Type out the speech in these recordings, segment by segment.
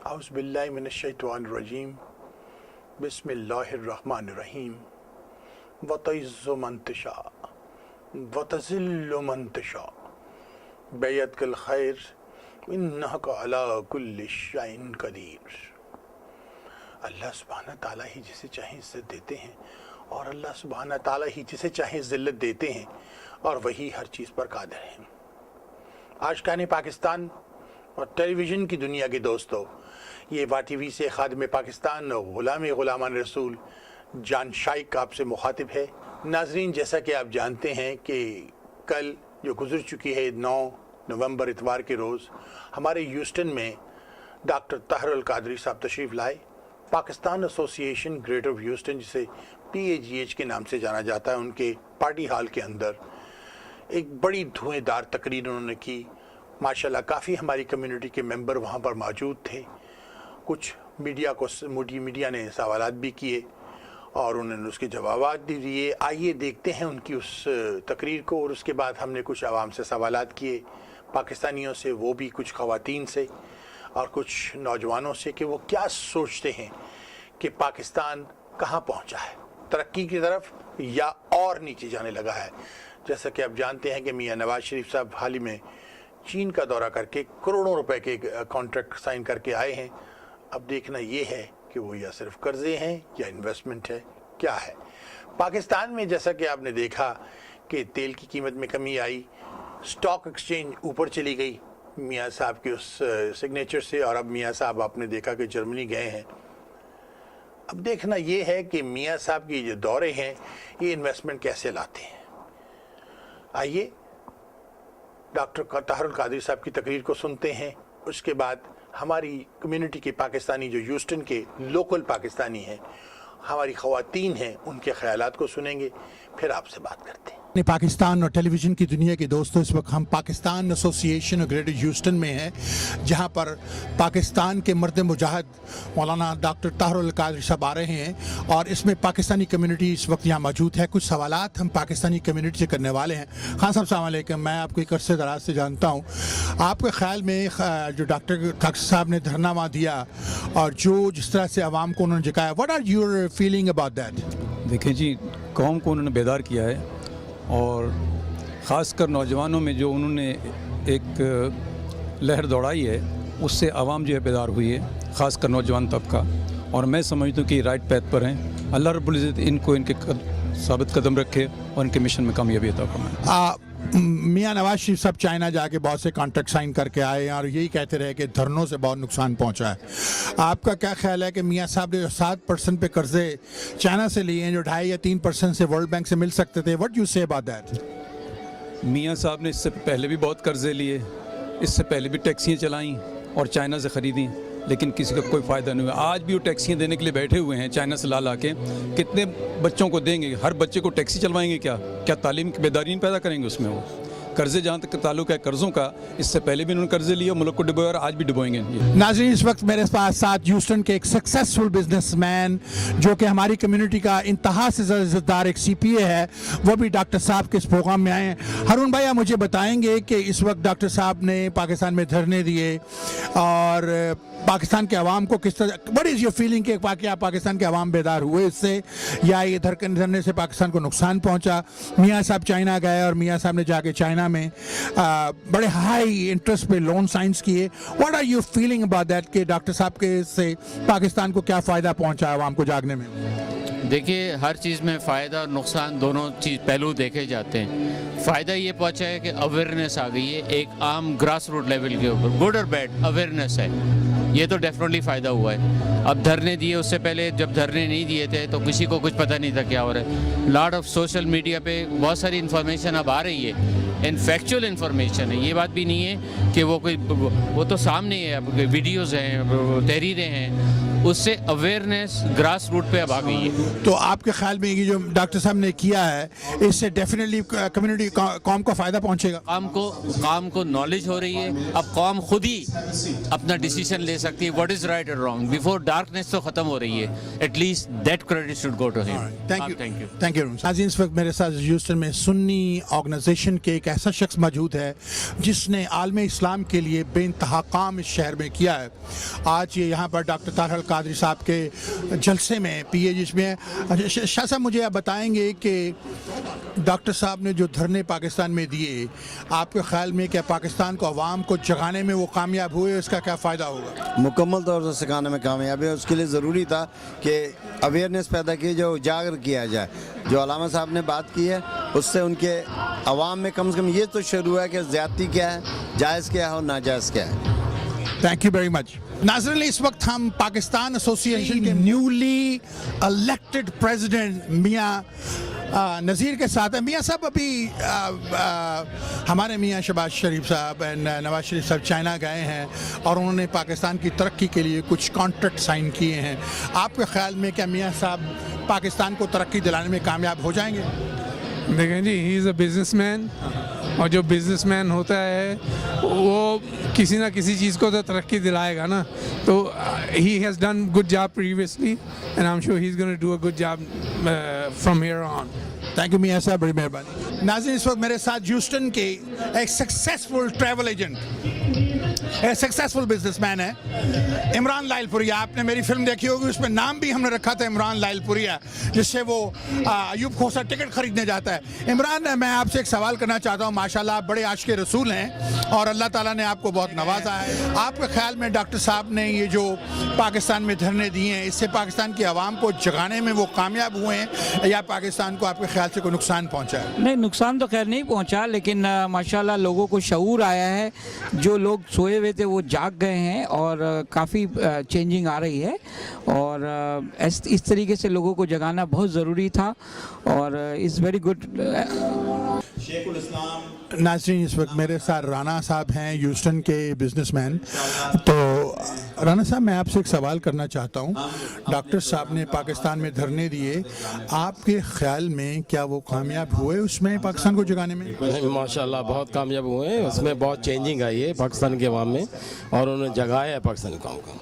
اعوذ باللہ من الشیطان الرجیم بسم اللہ الرحمن الرحیم وتعز من تشاء وتذل من تشاء بیدک الخیر انک علی کل شیء قدیر۔ اللہ سبحانہ تعالیٰ ہی جسے چاہیں عزت دیتے ہیں اور اللہ سبحانہ تعالیٰ ہی جسے چاہیں ذلت دیتے ہیں اور وہی ہر چیز پر قادر ہیں۔ آشقان پاکستان اور ٹیلی ویژن کی دنیا کے دوستو، یہ وا ٹی وی سے خادم پاکستان غلامان رسول جان شائق آپ سے مخاطب ہے۔ ناظرین، جیسا کہ آپ جانتے ہیں کہ کل جو گزر چکی ہے 9 نومبر اتوار کے روز ہمارے ہیوسٹن میں ڈاکٹر طاہر القادری صاحب تشریف لائے۔ پاکستان ایسوسی ایشن گریٹر ہیوسٹن، جسے PAGH کے نام سے جانا جاتا ہے، ان کے پارٹی ہال کے اندر ایک بڑی دھویں دار تقریر انہوں نے کی۔ ماشاءاللہ کافی ہماری کمیونٹی کے ممبر وہاں پر موجود تھے۔ کچھ میڈیا نے سوالات بھی کیے اور انہوں نے اس کے جوابات بھی دیے۔ آئیے دیکھتے ہیں ان کی اس تقریر کو، اور اس کے بعد ہم نے کچھ عوام سے سوالات کیے، پاکستانیوں سے، وہ بھی کچھ خواتین سے اور کچھ نوجوانوں سے، کہ وہ کیا سوچتے ہیں کہ پاکستان کہاں پہنچا ہے، ترقی کی طرف یا اور نیچے جانے لگا ہے۔ جیسا کہ آپ جانتے ہیں کہ میاں نواز شریف صاحب حال ہی میں چین کا دورہ کر کے کروڑوں روپے کے کانٹریکٹ سائن کر کے آئے ہیں۔ اب دیکھنا یہ ہے کہ وہ یا صرف قرضے ہیں یا انویسٹمنٹ ہے، کیا ہے۔ پاکستان میں جیسا کہ آپ نے دیکھا کہ تیل کی قیمت میں کمی آئی، سٹاک ایکسچینج اوپر چلی گئی میاں صاحب کے اس سگنیچر سے، اور اب میاں صاحب آپ نے دیکھا کہ جرمنی گئے ہیں۔ اب دیکھنا یہ ہے کہ میاں صاحب کی جو دورے ہیں یہ انویسٹمنٹ کیسے لاتے ہیں۔ آئیے ڈاکٹر طاہر القادری صاحب کی تقریر کو سنتے ہیں، اس کے بعد ہماری کمیونٹی کے پاکستانی جو ہیوسٹن کے لوکل پاکستانی ہیں، ہماری خواتین ہیں، ان کے خیالات کو سنیں گے، پھر آپ سے بات کرتے ہیں۔ پاکستان اور ٹیلی ویژن کی دنیا کے دوستوں، اس وقت ہم پاکستان ایسوسی ایشن اور گریٹر ہیوسٹن میں ہیں، جہاں پر پاکستان کے مرد مجاہد مولانا ڈاکٹر طاہر القادری صاحب آ رہے ہیں، اور اس میں پاکستانی کمیونٹی اس وقت یہاں موجود ہے۔ کچھ سوالات ہم پاکستانی کمیونٹی سے کرنے والے ہیں۔ خان صاحب السلام علیکم، میں آپ کو ایک عرصے دراز سے جانتا ہوں، آپ کے خیال میں جو ڈاکٹر صاحب نے دھرنا وہاں دیا اور جو جس طرح سے عوام کو انہوں نے جگایا، what are your feeling about that? دیکھیں جی، قوم کو انہوں نے بیدار کیا ہے، اور خاص کر نوجوانوں میں جو انہوں نے ایک لہر دوڑائی ہے، اس سے عوام جو ہے بیدار ہوئی ہے، خاص کر نوجوان طبقہ، اور میں سمجھتا ہوں کہ رائٹ پیتھ پر ہیں۔ اللہ رب العزت ان کو ان کے ثابت قدم رکھے اور ان کے مشن میں کامیابی عطا فرمائے۔ میاں نواز شریف صاحب چائنا جا کے بہت سے کانٹریکٹ سائن کر کے آئے ہیں اور یہی کہتے رہے کہ دھرنوں سے بہت نقصان پہنچا ہے۔ آپ کا کیا خیال ہے کہ میاں صاحب نے جو 7% پہ قرضے چائنا سے لیے ہیں، جو 2.5 یا 3% سے ورلڈ بینک سے مل سکتے تھے، وٹ یو سے اباؤٹ دیٹ؟ میاں صاحب نے اس سے پہلے بھی بہت قرضے لیے، اس سے پہلے بھی ٹیکسیاں چلائیں اور چائنا سے خریدیں، لیکن کسی کا کوئی فائدہ نہیں ہوا۔ آج بھی وہ ٹیکسیاں دینے کے لیے بیٹھے ہوئے ہیں چائنا سے لا کے۔ کتنے بچوں کو دیں گے؟ ہر بچے کو ٹیکسی چلوائیں گے کیا تعلیم کی بیداری نہیں پیدا کریں گے اس میں؟ وہ قرضے جہاں تک تعلق ہے قرضوں کا، اس سے پہلے بھی انہوں نے قرضے لیے، ملک کو ڈبویا اور آج بھی ڈبوئیں گے۔ ناظرین، اس وقت میرے پاس ساتھ ہیوسٹن کے ایک سکسیسفل بزنس مین، جو کہ ہماری کمیونٹی کا انتہا سے زیادہ عزت دار ایک CPA ہے، وہ بھی ڈاکٹر صاحب کے اس پروگرام میں آئے ہیں۔ ہارون بھائی، آپ مجھے بتائیں گے کہ اس وقت ڈاکٹر صاحب نے پاکستان میں دھرنے دیے اور پاکستان کے عوام کو کس طرح، وٹ از یور فیلنگ کہ کیا پاکستان کے عوام بیدار ہوئے اس سے، یا یہ دھرنے سے پاکستان کو نقصان پہنچا؟ میاں صاحب چائنا گئے اور میاں صاحب نے جا کے چائنا میں بڑے ہائی انٹرسٹ پہ لون سائنس کیے۔ What are you feeling about that کہ ڈاکٹر صاحب کے سے پاکستان کو کیا فائدہ پہنچا عوام کو جاگنے میں؟ دیکھیے، ہر چیز میں فائدہ اور نقصان دونوں چیز پہلو دیکھے جاتے ہیں۔ فائدہ یہ پہنچا ہے کہ اویئرنیس آ گئی ہے، ایک عام گراس روٹ لیول کے اوپر، گڈ اور بیڈ اویئرنیس ہے، یہ تو ڈیفینیٹلی فائدہ ہوا ہے۔ اب دھرنے دیے، اس سے پہلے جب دھرنے نہیں دیے تھے تو کسی کو کچھ پتہ نہیں تھا کیا ہو رہا ہے۔ لاٹ آف سوشل میڈیا پہ بہت ساری انفارمیشن اب آ رہی ہے، فیکچوئل انفارمیشن ہے، یہ بات بھی نہیں ہے کہ وہ تو سامنے ہے، اب ویڈیوز ہیں، تحریریں ہیں، اس سے اویئرنیس گراس روٹ پہ اب آ گئی ہے۔ تو آپ کے خیال میں یہ جو ڈاکٹر صاحب نے کیا ہے، اس سے ڈیفینیٹلی کمیونٹی قوم کو فائدہ پہنچے گا؟ قوم کو نالج ہو رہی ہے، اب قوم خود ہی اپنا ڈیسیژن لے سکتی ہے، واٹ از رائٹ اور رانگ، بیفور ڈارکنیس تو ختم ہو رہی ہے۔ At least that credit should go to ہم۔ Thank you. ناظرین، اس وقت میرے ساتھ ہیوسٹن میں سنی آرگنائزیشن کے ایک ایسا شخص موجود ہے جس نے عالم اسلام کے لیے بے انتہا کام اس شہر میں کیا ہے. آج یہ یہاں پر ڈاکٹر طاہر القادری صاحب کے جلسے میں پی اے جس میں شاہ صاحب مجھے آپ بتائیں گے کہ ڈاکٹر صاحب نے جو دھرنے پاکستان میں دیے, آپ کے خیال میں کیا پاکستان کو عوام کو جگانے میں وہ کامیاب ہوئے, اس کا کیا فائدہ ہوگا؟ مکمل طور سے سکھانے میں کامیاب ہے. اس کے لیے ضروری تھا کہ اویئرنیس پیدا کی جائے, اجاگر کیا جائے. جو علامہ صاحب نے بات کی ہے اس سے ان کے عوام میں کم سے کم یہ تو شروع ہے کہ زیادتی کیا ہے, جائز کیا ہے اور ناجائز کیا ہے. Thank you very much. ناظرین, اس وقت ہم پاکستان ایسوسی ایشن کے نیولی الیکٹڈ پریزیڈنٹ میاں نذیر کے ساتھ ہیں. میاں صاحب ابھی ہمارے میاں شہباز شریف صاحب نواز شریف صاحب چائنا گئے ہیں اور انہوں نے پاکستان کی ترقی کے لیے کچھ کانٹریکٹ سائن کیے ہیں. آپ کے خیال میں کیا میاں صاحب پاکستان کو ترقی دلانے میں کامیاب ہو جائیں گے؟ دیکھیں جی, ہی از اے بزنس مین, اور جو بزنس مین ہوتا ہے وہ کسی نہ کسی چیز کو تو ترقی دلائے گا نا. تو he has done good job previously and I am sure he is gonna do a good job from here on. Thank you میاں صاحب, بڑی مہربانی. ناظرین, اس وقت میرے ساتھ ہیوسٹن کے ایک سکسیسفل ٹریول ایجنٹ, ایک سکسیسفل بزنس مین ہے عمران لائل پوریا. آپ نے میری فلم دیکھی ہوگی, اس میں نام بھی ہم نے رکھا تھا عمران لائل پوریا, جس سے وہ ایوب کھوسا ٹکٹ خریدنے جاتا ہے. عمران, میں آپ سے ایک سوال کرنا چاہتا ہوں. ماشاءاللہ آپ بڑے عاشق رسول ہیں اور اللہ تعالیٰ نے آپ کو بہت نوازا ہے. آپ کے خیال میں ڈاکٹر صاحب نے یہ جو پاکستان میں دھرنے دیے ہیں, اس سے پاکستان کی عوام کو جگانے میں وہ کامیاب ہوئے ہیں یا پاکستان کو آپ کے خیال سے کوئی نقصان پہنچا ہے؟ نہیں, نقصان تو خیر نہیں پہنچا, لیکن ماشاءاللہ لوگوں کو شعور آیا ہے. جو لوگ سوئے ہوئے تھے وہ جاگ گئے ہیں اور کافی چینجنگ آ رہی ہے, اور اس طریقے سے لوگوں کو جگانا بہت ضروری تھا اور از ویری گڈ. شیخ الاسلام. ناظرین, اس وقت میرے ساتھ رانا صاحب ہیں, ہیوسٹن کے بزنس مین. تو رانا صاحب, میں آپ سے ایک سوال کرنا چاہتا ہوں. ڈاکٹر صاحب نے پاکستان میں دھرنے دیے, آپ کے خیال میں کیا وہ کامیاب ہوئے اس میں پاکستان کو جگانے میں؟ ماشاءاللہ بہت کامیاب ہوئے ہیں. اس میں بہت چینجنگ آئی ہے پاکستان کے عوام میں, اور انہوں نے جگایا ہے پاکستانی قوم کو.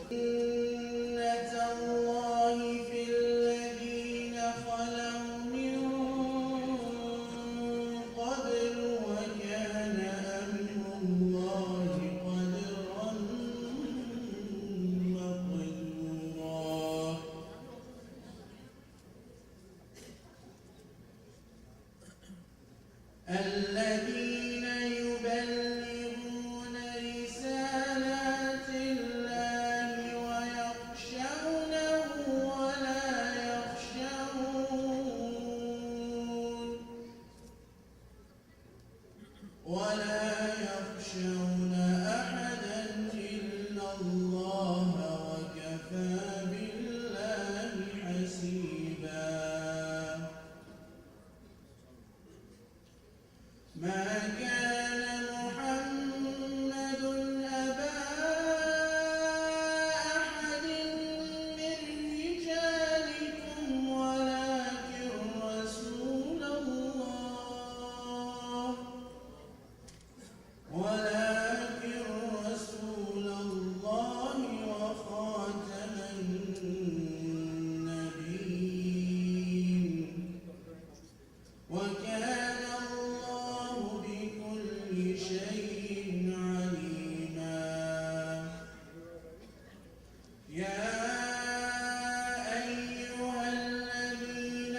الذين يبلغون رسالات الله ويخشونه ولا يخشون أحدا إلا الله وكفى بالله حسيبا. ما كان محمد أبا أحد من رجالكم ولكن رسول الله وخاتم النبيين وكان الله بكل شيء عليما. يا أيها الذين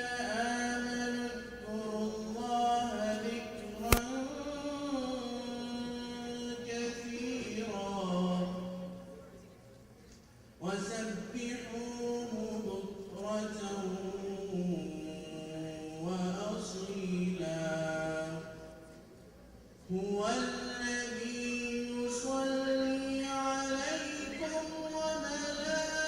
آمنوا اذكروا الله ذكرا كثيرا وسبحوه بكرة وأصيلا. هو الذي يصلي عليكم وملائكته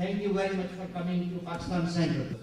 Thank you very much for coming to Pakistan Center.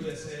USA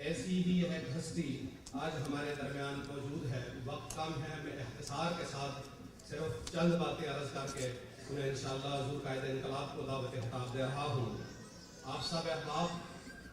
ایسی ہی ایک ہستی آج ہمارے درمیان موجود ہے. وقت کم ہے, میں اختصار کے ساتھ صرف چند باتیں عرض کر کے انہیں انشاءاللہ حضور قائد انقلاب کو دعوت خطاب دے رہا ہوں. آپ سب احباب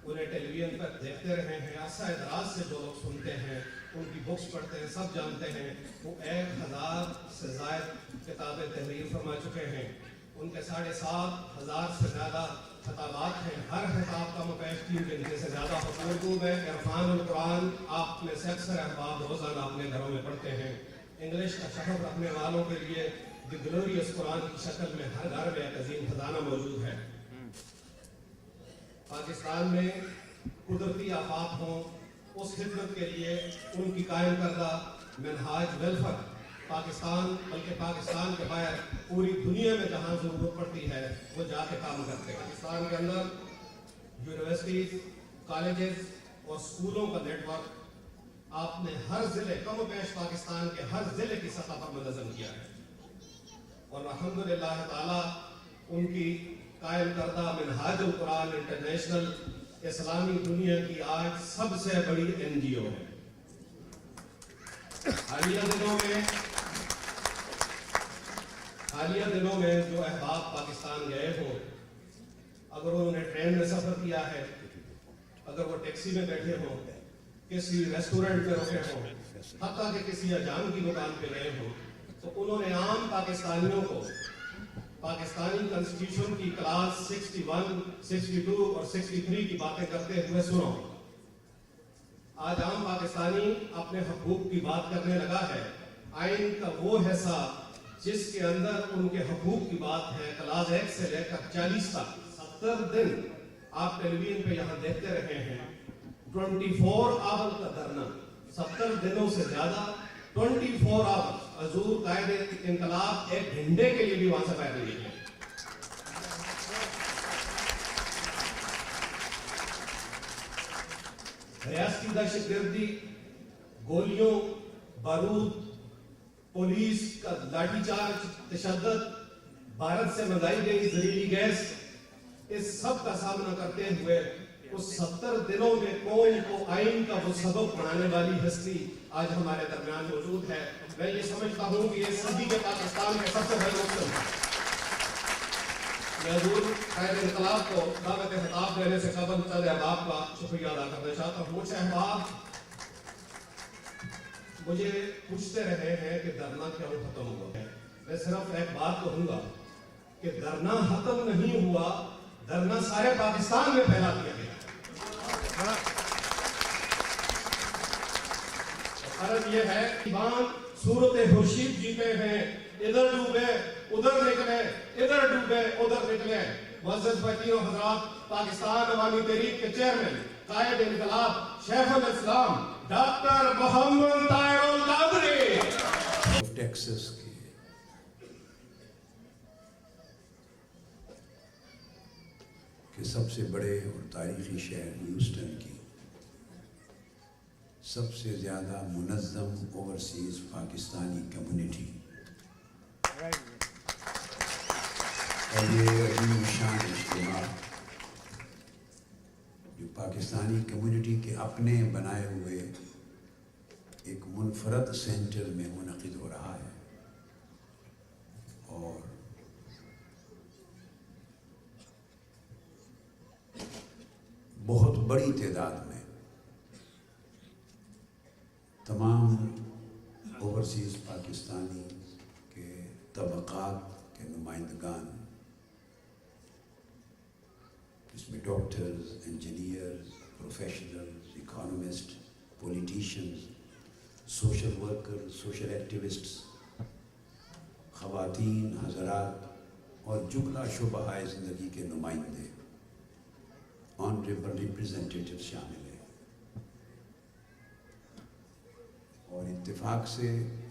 انہیں ٹیلی ویژن پر دیکھتے رہے ہیں, عرصہ دراز سے جو لوگ سنتے ہیں, ان کی بکس پڑھتے ہیں, سب جانتے ہیں. وہ 1000 سے زائد کتابیں تحریر فرما چکے ہیں. ان کے 7,500 سے زیادہ خطابات ہیں. ہر خطاب کا مپیش 3 گھنٹے سے زیادہ اردو میں. عرفان القرآن آپ میں سے اکثر احباب روزانہ اپنے گھروں میں پڑھتے ہیں. انگلش کا شہر رکھنے والوں کے لیے دی گلوریس قرآن کی شکل میں ہر گھر میں ایک عظیم خزانہ موجود ہے. پاکستان میں قدرتی آفات ہوں, اس خدمت کے لیے ان کی قائم کردہ منہاج ویلفر پاکستان, بلکہ پاکستان کے باہر پوری دنیا میں جہاں ضرورت پڑتی ہے وہ جا کے کام کرتے ہیں. پاکستان کے اندر یونیورسٹیز, کالجز اور اسکولوں کا نیٹ ورک آپ نے ہر ضلع, کم و بیش پاکستان کے ہر ضلع کی سطح پر منظم کیا ہے. اور الحمدللہ تعالیٰ ان کی قائم کردہ منہاج القرآن انٹرنیشنل اسلامی دنیا کی آج سب سے بڑی NGO ہے. حالیہ دنوں میں جو احباب پاکستان گئے ہوں, اگر انہوں نے ٹرین میں سفر کیا ہے, اگر وہ ٹیکسی میں بیٹھے ہوں, کسی ریسٹورنٹ میں رکے ہوں, حتیٰ کہ کسی اجان کی دکان پہ گئے ہوں, تو انہوں نے عام پاکستانیوں کو پاکستانی کنسٹیٹیوشن کی کلاس 61, 62 اور 63 کی باتیں کرتے ہوئے سنو. آج عام پاکستانی اپنے حقوق کی بات کرنے لگا ہے. آئین کا وہ حصہ جس کے اندر ان کے حقوق کی بات ہے, کلاس 1 سے لے کر 40 تک 70 دن آپ ٹیلی ویژن پہ یہاں دیکھتے رہے ہیں. 24 آور کا دھرنا, 70 دنوں سے زیادہ 24 آور. حضور قائد انقلاب 1 گھنٹے کے لیے بھی وہاں سے باہر نہیں ہے. ریاستی دہشت گردی, گولیوں, بارود, پولیس کا لاٹھی چارج, تشدد, بھارت سے منگائی گئی زہریلی گیس, اس سب کا سامنا کرتے ہوئے اس 70 دنوں میں قوم کو آئین کا وہ سبق پڑھانے والی ہستی آج ہمارے درمیان موجود ہے. میں یہ سمجھتا ہوں کہ یہ صدی کے پاکستان کے سب سے بڑے مقصد ہے. میں حضور قائد انقلاب کو دعوت خطاب دینے سے قبل چند احباب کا شکریہ ادا کرنا چاہتا ہوں. کچھ احباب مجھے پوچھتے رہے ہیں کہ دھرنا کیوں ختم ہوا ہے. میں صرف ایک بات کہوں گا کہ دھرنا ختم نہیں ہوا, دھرنا سارے پاکستان میں پھیلا دیا گیا. عرض یہ ہے کہ صورت خورشید جیتے ہیں, ادھر ڈوبے ادھر نکلے, ادھر ڈوبے ادھر نکلے. معزز بھائیوں حضرات, پاکستان عوامی تحریک کے چیئرمین قائد انقلاب شیخ الاسلام ڈاکٹر محمد طاہر القادری ٹیکساس کے سب سے بڑے اور تاریخی شہر ہیوسٹن کی سب سے زیادہ منظم اوورسیز پاکستانی کمیونٹی, اور یہ عظیم شان اجتماع جو پاکستانی کمیونٹی کے اپنے بنائے ہوئے ایک منفرد سینٹر میں منعقد ہو رہا ہے. اور بہت بڑی تعداد میں تمام اوورسیز پاکستانی کے طبقات کے نمائندگان, جس میں doctors, engineers, professionals, economist, politicians, social worker, social activists, خواتین حضرات اور جملہ شعبۂ زندگی کے نمائندے, آنریبل ریپریزنٹیٹیو شامل ہیں. اور اتفاق سے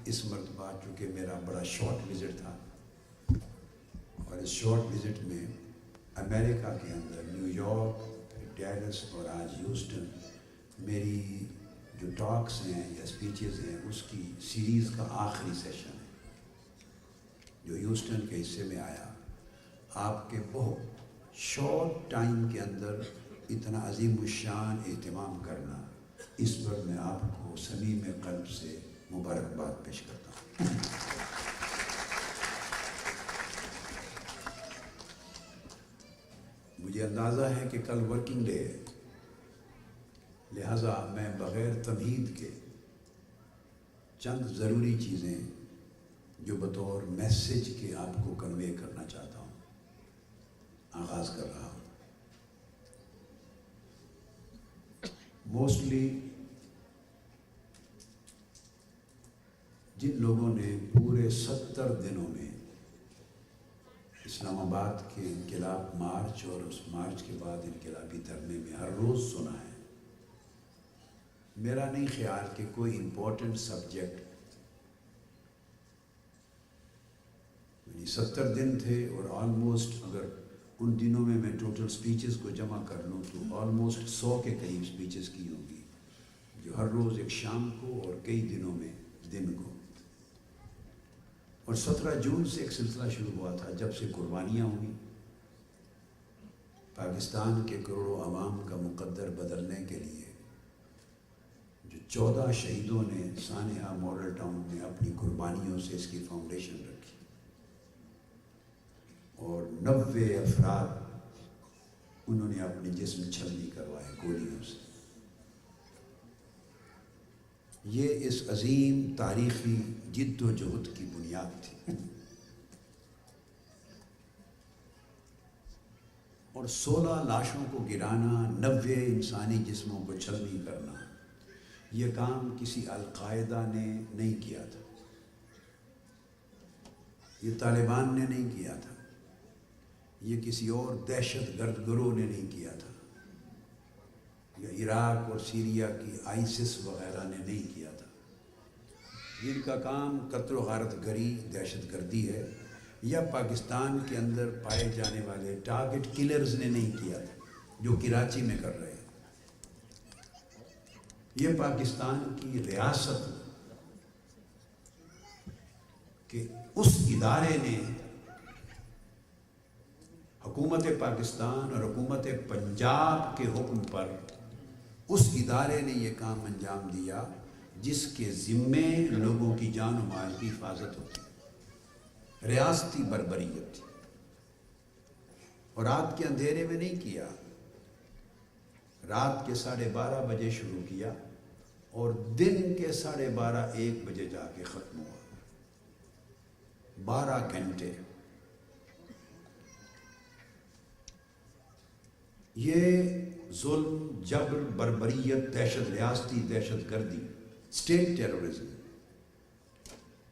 اس مرتبہ چونکہ میرا بڑا شارٹ وزٹ تھا, اور اس شارٹ وزٹ میں امریکہ کے اندر نیو یارک, ڈیلس اور آج ہیوسٹن میری جو ٹاکس ہیں یا اسپیچز ہیں اس کی سیریز کا آخری سیشن ہے جو ہیوسٹن کے حصے میں آیا. آپ کے بہت شارٹ ٹائم کے اندر اتنا عظیم الشان اہتمام کرنا اس پر میں آپ کو صمیم قلب سے مبارکباد پیش کرتا ہوں. مجھے اندازہ ہے کہ کل ورکنگ ڈے ہے، لہٰذا میں بغیر تمہید کے چند ضروری چیزیں جو بطور میسج کے آپ کو کنوے کرنا چاہتا ہوں آغاز کر رہا ہوں. موسٹلی جن لوگوں نے پورے 70 دنوں میں اسلام آباد کے انقلاب مارچ اور اس مارچ کے بعد انقلابی دھرنے میں ہر روز سنا ہے، میرا نہیں خیال کہ کوئی امپورٹنٹ سبجیکٹ 70 دن تھے اور آلموسٹ اگر ان دنوں میں ٹوٹل سپیچز کو جمع کر لوں تو آلموسٹ 100 کے قریب سپیچز کی ہوں گی، جو ہر روز ایک شام کو اور کئی دنوں میں دن کو. اور 17 جون سے ایک سلسلہ شروع ہوا تھا جب سے قربانیاں ہوئیں، پاکستان کے کروڑوں عوام کا مقدر بدلنے کے لیے جو 14 شہیدوں نے سانحہ ماڈل ٹاؤن میں اپنی قربانیوں سے اس کی فاؤنڈیشن رکھی اور 90 افراد انہوں نے اپنے جسم چھلنی کروائے گولیوں سے. یہ اس عظیم تاریخی جد و جہد کی بنیاد تھی اور 16 لاشوں کو گرانا، 90 انسانی جسموں کو چھلنی کرنا، یہ کام کسی القاعدہ نے نہیں کیا تھا، یہ طالبان نے نہیں کیا تھا، یہ کسی اور دہشت گرد گروہ نے نہیں کیا تھا، یا عراق اور سیریا کی آئیسس وغیرہ نے نہیں کیا تھا. جن کا کام قتل و غارت گری، دہشت گردی ہے، یا پاکستان کے اندر پائے جانے والے ٹارگٹ کلرز نے نہیں کیا تھا جو کراچی میں کر رہے ہیں. یہ پاکستان کی ریاست کہ اس ادارے نے، حکومت پاکستان اور حکومت پنجاب کے حکم پر اس ادارے نے یہ کام انجام دیا جس کے ذمے لوگوں کی جان و مال کی حفاظت ہوتی، ریاستی بربریت تھی. اور رات کے اندھیرے میں نہیں کیا، رات کے 12:30 بجے شروع کیا اور دن کے 12:30 1 بجے جا کے ختم ہوا. 12 گھنٹے. یہ ظلم، جبر، بربریت، دہشت، ریاستی دہشت گردی، اسٹیٹ ٹیررزم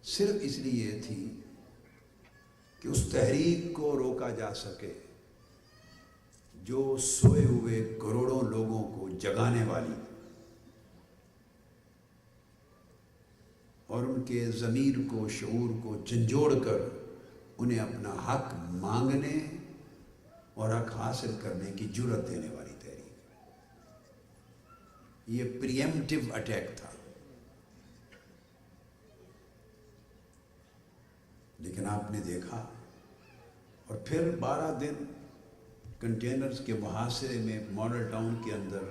صرف اس لیے تھی کہ اس تحریک کو روکا جا سکے جو سوئے ہوئے کروڑوں لوگوں کو جگانے والی اور ان کے ضمیر کو، شعور کو جھنجھوڑ کر انہیں اپنا حق مانگنے اور حق حاصل کرنے کی جرأت دینے والی تحریک. یہ پریمپٹیو اٹیک تھا. لیکن آپ نے دیکھا اور پھر 12 دن کنٹینرز کے محاصرے میں ماڈل ٹاؤن کے اندر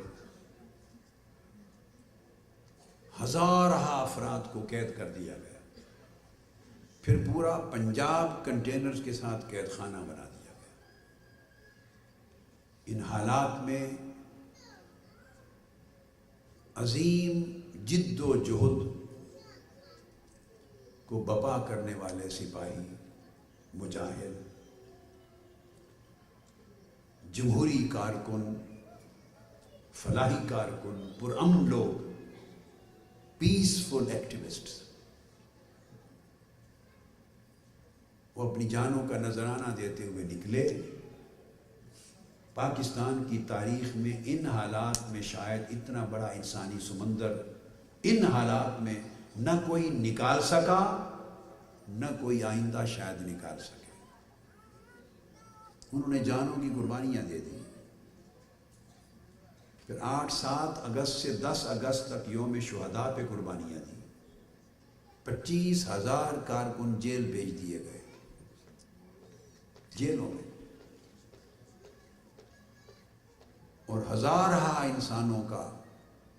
ہزارہ افراد کو قید کر دیا گیا. پھر پورا پنجاب کنٹینرز کے ساتھ قید خانہ بنا دیا گیا. ان حالات میں عظیم جد و جہد کو بپا کرنے والے سپاہی، مجاہد، جمہوری کارکن، فلاحی کارکن، پرامن لوگ، پیسفل ایکٹیوسٹس، وہ اپنی جانوں کا نذرانہ دیتے ہوئے نکلے. پاکستان کی تاریخ میں ان حالات میں شاید اتنا بڑا انسانی سمندر ان حالات میں نہ کوئی نکال سکا، نہ کوئی آئندہ شاید نکال سکے. انہوں نے جانوں کی قربانیاں دے دی. پھر 8-7 اگست سے 10 اگست تک یوم شہداء پہ قربانیاں دی. 25,000 کارکن جیل بھیج دیے گئے، جیلوں میں، اور ہزارہ انسانوں کا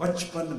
55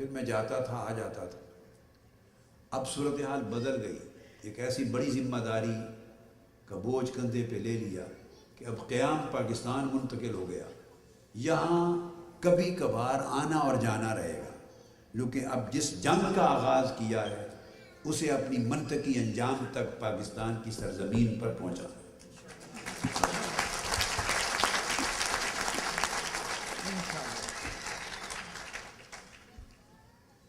پھر میں جاتا تھا آ جاتا تھا. اب صورتحال بدل گئی. ایک ایسی بڑی ذمہ داری کا بوجھ کندھے پہ لے لیا کہ اب قیام پاکستان منتقل ہو گیا. یہاں کبھی کبھار آنا اور جانا رہے گا، لیکن اب جس جنگ کا آغاز کیا ہے اسے اپنی منطقی انجام تک پاکستان کی سرزمین پر پہنچا.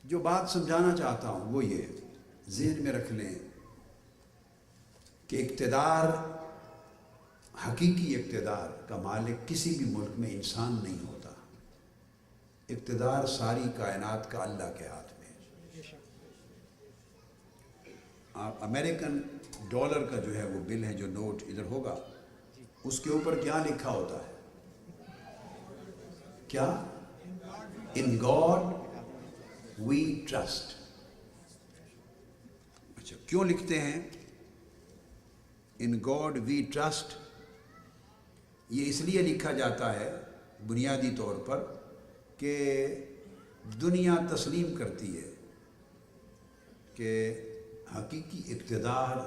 جو بات سمجھانا چاہتا ہوں وہ یہ ذہن میں رکھ لیں کہ اقتدار، حقیقی اقتدار کا مالک کسی بھی ملک میں انسان نہیں ہوتا. اقتدار ساری کائنات کا اللہ کے ہاتھ میں ہے. آپ امریکن ڈالر کا جو ہے وہ بل ہے، جو نوٹ ادھر ہوگا، اس کے اوپر کیا لکھا ہوتا ہے؟ کیا؟ In God we trust. اچھا، کیوں لکھتے ہیں ان گاڈ وی ٹرسٹ؟ یہ اس لیے لکھا جاتا ہے بنیادی طور پر کہ دنیا تسلیم کرتی ہے کہ حقیقی اقتدار،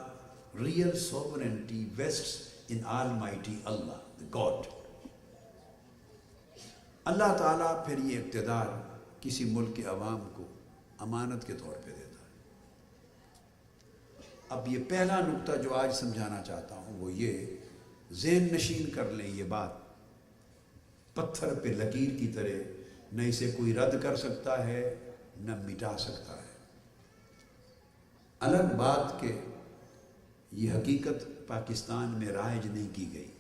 ریئل سوورنٹی ویسٹس ان آل مائٹی اللہ گاڈ. اللہ تعالیٰ پھر یہ اقتدار کسی ملک کے عوام کو امانت کے طور پہ دیتا ہے. اب یہ پہلا نقطہ جو آج سمجھانا چاہتا ہوں وہ یہ، ذہن نشین کر لیں یہ بات، پتھر پہ لکیر کی طرح، نہ اسے کوئی رد کر سکتا ہے نہ مٹا سکتا ہے. الگ بات کہ یہ حقیقت پاکستان میں رائج نہیں کی گئی.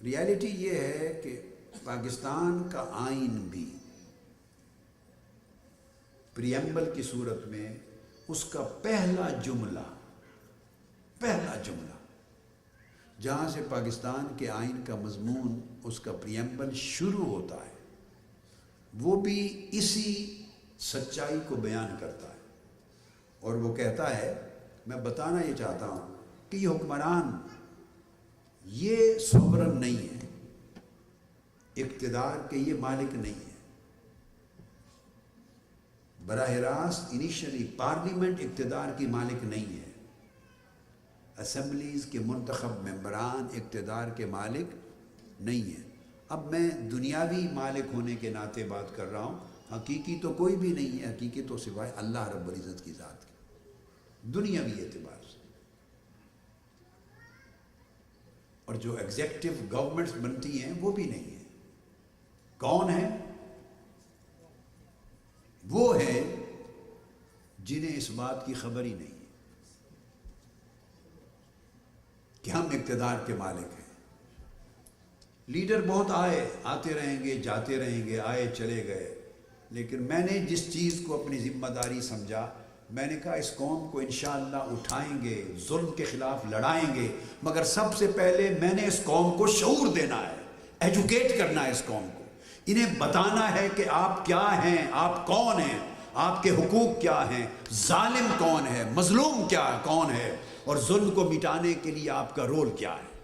ریالٹی یہ ہے کہ پاکستان کا آئین بھی پریمبل کی صورت میں اس کا پہلا جملہ جہاں سے پاکستان کے آئین کا مضمون، اس کا پریمبل شروع ہوتا ہے، وہ بھی اسی سچائی کو بیان کرتا ہے. اور وہ کہتا ہے، میں بتانا یہ چاہتا ہوں کہ یہ حکمران یہ سوورن نہیں ہے، اقتدار کے یہ مالک نہیں ہے. براہ راست انیشلی پارلیمنٹ اقتدار کی مالک نہیں ہے، اسمبلیز کے منتخب ممبران اقتدار کے مالک نہیں ہیں. اب میں دنیاوی مالک ہونے کے ناطے بات کر رہا ہوں، حقیقی تو کوئی بھی نہیں ہے، حقیقی تو سوائے اللہ رب العزت کی ذات کی، دنیاوی اعتبار سے. اور جو ایگزیکٹو گورنمنٹس بنتی ہیں وہ بھی نہیں ہیں. کون ہے؟ وہ ہے جنہیں اس بات کی خبر ہی نہیں کہ ہم اقتدار کے مالک ہیں. لیڈر بہت آتے رہیں گے، جاتے رہیں گے، آئے چلے گئے، لیکن میں نے جس چیز کو اپنی ذمہ داری سمجھا، میں نے کہا اس قوم کو انشاءاللہ اٹھائیں گے، ظلم کے خلاف لڑائیں گے، مگر سب سے پہلے میں نے اس قوم کو شعور دینا ہے، ایجوکیٹ کرنا ہے اس قوم کو، انہیں بتانا ہے کہ آپ کیا ہیں، آپ کون ہیں، آپ کے حقوق کیا ہیں، ظالم کون ہے، مظلوم کون ہے، اور ظلم کو مٹانے کے لیے آپ کا رول کیا ہے.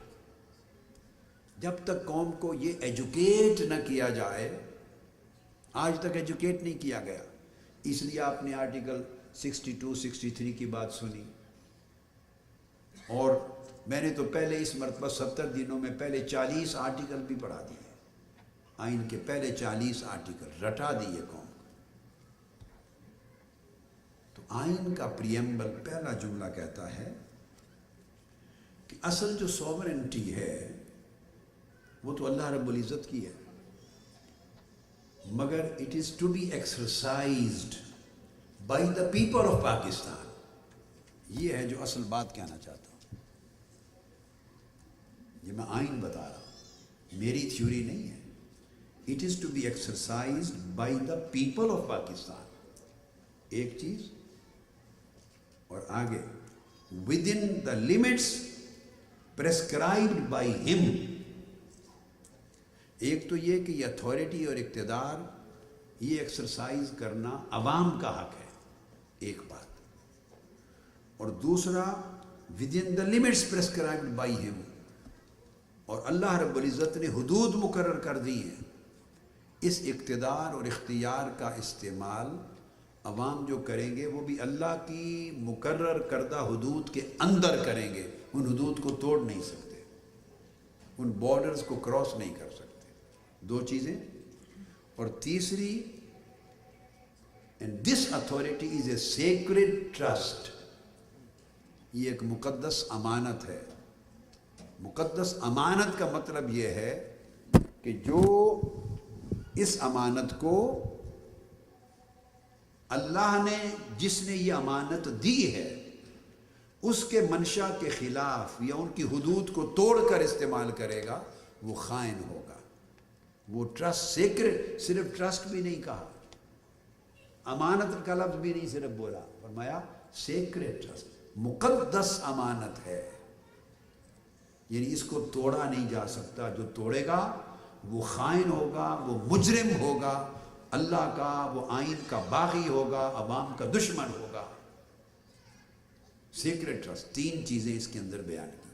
جب تک قوم کو یہ ایجوکیٹ نہ کیا جائے، آج تک ایجوکیٹ نہیں کیا گیا، اس لیے آپ نے آرٹیکل 62 63 کی بات سنی. اور میں نے تو پہلے اس مرتبہ 70 دنوں میں پہلے 40 آرٹیکل بھی پڑھا دیے، آئین کے پہلے 40 آرٹیکل رٹا دیے قوم کو. تو آئین کا پریمبل پہلا جملہ کہتا ہے کہ اصل جو سوورنٹی ہے وہ تو اللہ رب العزت کی ہے، مگر it is to be exercised by the people of Pakistan. یہ ہے جو اصل بات کہنا چاہتا ہوں. یہ میں آئین بتا رہا ہوں، میری تھیوری نہیں ہے. It is to be exercised by the people of Pakistan, ایک چیز. اور آگے within the limits prescribed by ہم. ایک تو یہ کہ یہ اتھارٹی اور اقتدار یہ ایکسرسائز کرنا عوام کا حق ہے، ایک بات. اور دوسرا within the limits prescribed by ہم. اور اللہ رب العزت نے حدود مقرر کر دی ہیں، اس اقتدار اور اختیار کا استعمال عوام جو کریں گے وہ بھی اللہ کی مقرر کردہ حدود کے اندر کریں گے. ان حدود کو توڑ نہیں سکتے, ان بارڈرز کو کراس نہیں کر سکتے. 2 چیزیں. اور تیسری, and this authority is a sacred trust. یہ ایک مقدس امانت ہے. مقدس امانت کا مطلب یہ ہے کہ جو اس امانت کو اللہ نے, جس نے یہ امانت دی ہے, اس کے منشا کے خلاف یا ان کی حدود کو توڑ کر استعمال کرے گا, وہ خائن ہوگا. وہ ٹرسٹ سیکرٹ, صرف ٹرسٹ بھی نہیں کہا, امانت کا لفظ بھی نہیں صرف بولا, فرمایا سیکرٹ ٹرسٹ, مقدس امانت ہے. یعنی اس کو توڑا نہیں جا سکتا. جو توڑے گا وہ خائن ہوگا, وہ مجرم ہوگا, اللہ کا وہ آئین کا باغی ہوگا, عوام کا دشمن ہوگا. Secret trust. 3 چیزیں اس کے اندر بیان کی.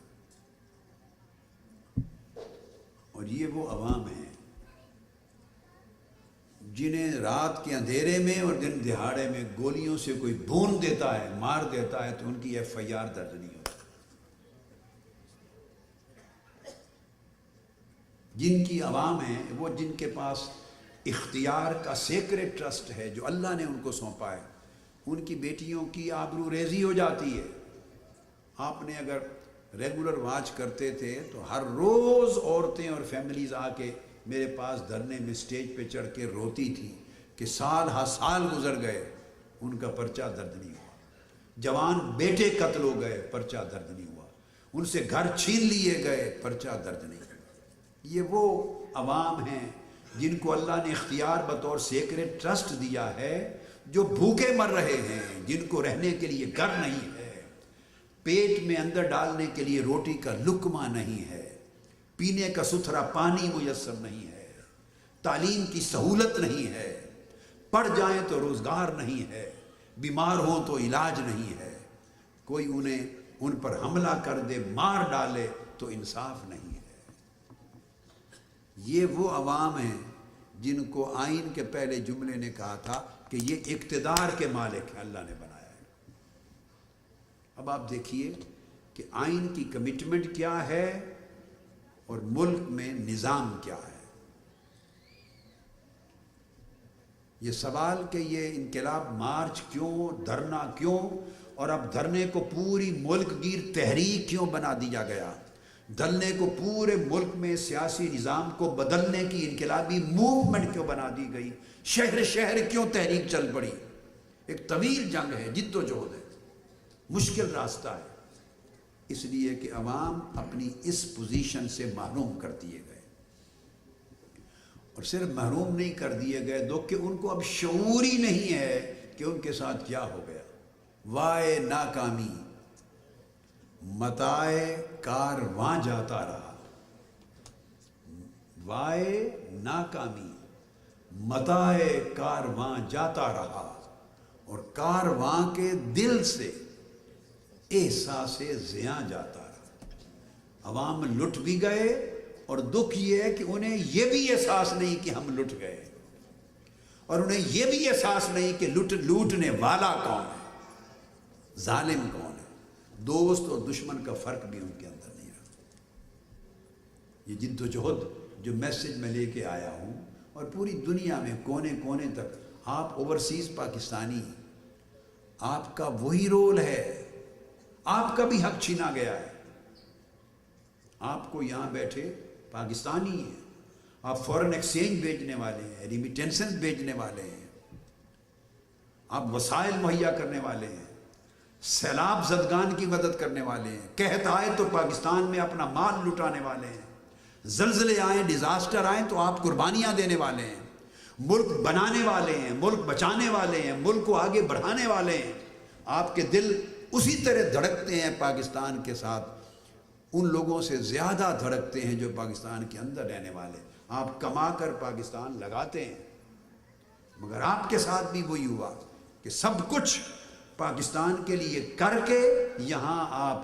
اور یہ وہ عوام ہیں جنہیں رات کے اندھیرے میں اور دن دہاڑے میں گولیوں سے کوئی بھون دیتا ہے, مار دیتا ہے, تو ان کی FIR درج نہیں ہوتی. جن کی عوام ہیں وہ جن کے پاس اختیار کا سیکرٹ ٹرسٹ ہے جو اللہ نے ان کو سونپا ہے, ان کی بیٹیوں کی آبرو ریزی ہو جاتی ہے. آپ نے اگر ریگولر واچ کرتے تھے تو ہر روز عورتیں اور فیملیز آ کے میرے پاس دھرنے میں اسٹیج پہ چڑھ کے روتی تھی کہ سال ہا سال گزر گئے, ان کا پرچہ درج نہیں ہوا. جوان بیٹے قتل ہو گئے, پرچہ درج نہیں ہوا. ان سے گھر چھین لیے گئے, پرچہ درج نہیں ہوا. یہ وہ عوام ہیں جن کو اللہ نے اختیار بطور سیکرٹ ٹرسٹ دیا ہے, جو بھوکے مر رہے ہیں, جن کو رہنے کے لیے گھر نہیں ہے, پیٹ میں اندر ڈالنے کے لیے روٹی کا لقمہ نہیں ہے, پینے کا ستھرا پانی میسر نہیں ہے, تعلیم کی سہولت نہیں ہے, پڑھ جائیں تو روزگار نہیں ہے, بیمار ہوں تو علاج نہیں ہے, کوئی انہیں ان پر حملہ کر دے, مار ڈالے تو انصاف نہیں ہے. یہ وہ عوام ہیں جن کو آئین کے پہلے جملے نے کہا تھا کہ یہ اقتدار کے مالک ہیں, اللہ نے بنایا ہے. اب آپ دیکھیے کہ آئین کی کمٹمنٹ کیا ہے اور ملک میں نظام کیا ہے. یہ سوال کہ یہ انقلاب مارچ کیوں, دھرنا کیوں, اور اب دھرنے کو پوری ملک گیر تحریک کیوں بنا دیا گیا, دھرنے کو پورے ملک میں سیاسی نظام کو بدلنے کی انقلابی موومنٹ کیوں بنا دی گئی, شہر شہر کیوں تحریک چل پڑی. ایک طویل جنگ ہے, جد و جہد ہے, مشکل راستہ ہے. اس لیے کہ عوام اپنی اس پوزیشن سے محروم کر دیے گئے, اور صرف محروم نہیں کر دیے گئے دو کہ ان کو اب شعور ہی نہیں ہے کہ ان کے ساتھ کیا ہو گیا. وائے ناکامی, متائے کارواں جاتا رہا. وائے ناکامی, متائے کارواں جاتا رہا, اور کارواں کے دل سے احساس زیاں جاتا رہا. عوام لٹ بھی گئے, اور دکھ یہ ہے کہ انہیں یہ بھی احساس نہیں کہ ہم لٹ گئے, اور انہیں یہ بھی احساس نہیں کہ لوٹنے والا کون ہے, ظالم کون ہے. دوست اور دشمن کا فرق بھی ان کے اندر نہیں رہا. یہ جد و جہد جو میسج میں لے کے آیا ہوں, اور پوری دنیا میں کونے کونے تک, آپ اوورسیز پاکستانی, آپ کا وہی رول ہے. آپ کا بھی حق چھینا گیا ہے. آپ کو یہاں بیٹھے پاکستانی ہیں, آپ فورن ایکسچینج بیچنے والے ہیں, ریمیٹنسز بیچنے والے ہیں, آپ وسائل مہیا کرنے والے ہیں, سیلاب زدگان کی مدد کرنے والے ہیں, قحط آئے تو پاکستان میں اپنا مال لٹانے والے ہیں, زلزلے آئیں, ڈیزاسٹر آئیں تو آپ قربانیاں دینے والے ہیں, ملک بنانے والے ہیں, ملک بچانے والے ہیں, ملک کو آگے بڑھانے والے ہیں. آپ کے دل اسی طرح دھڑکتے ہیں پاکستان کے ساتھ, ان لوگوں سے زیادہ دھڑکتے ہیں جو پاکستان کے اندر رہنے والے. آپ کما کر پاکستان لگاتے ہیں, مگر آپ کے ساتھ بھی وہی ہوا کہ سب کچھ پاکستان کے لیے کر کے یہاں آپ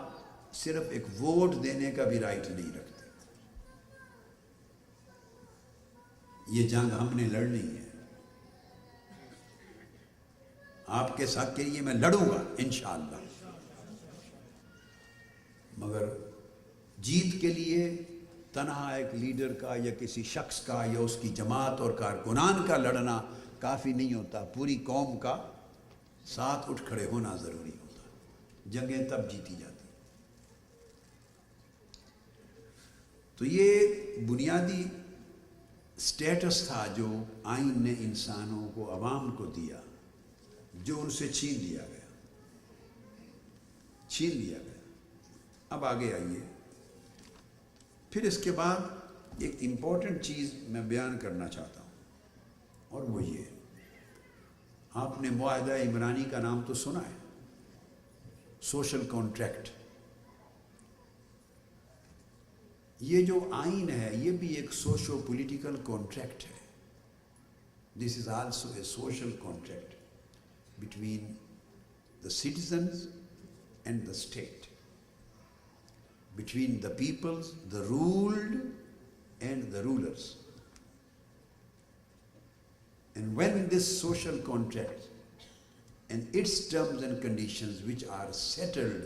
صرف ایک ووٹ دینے کا بھی رائٹ نہیں رکھتے. یہ جنگ ہم نے لڑنی ہے. آپ کے ساتھ کے لیے میں لڑوں گا انشاءاللہ. مگر جیت کے لیے تنہا ایک لیڈر کا یا کسی شخص کا یا اس کی جماعت اور کارکنان کا لڑنا کافی نہیں ہوتا. پوری قوم کا ساتھ اٹھ کھڑے ہونا ضروری ہوتا. جنگیں تب جیتی جاتی. تو یہ بنیادی سٹیٹس تھا جو آئین نے انسانوں کو، عوام کو دیا، جو ان سے چھین لیا گیا. اب آگے آئیے. پھر اس کے بعد ایک امپورٹنٹ چیز میں بیان کرنا چاہتا ہوں، اور وہ یہ، آپ نے معاہدہ عمرانی کا نام تو سنا ہے، سوشل کانٹریکٹ. یہ جو آئین ہے یہ بھی ایک سوشو پولیٹیکل کانٹریکٹ ہے. This is also a social contract between the citizens and the state, between the peoples, the ruled and the rulers. And when this social contract and its terms and conditions, which are settled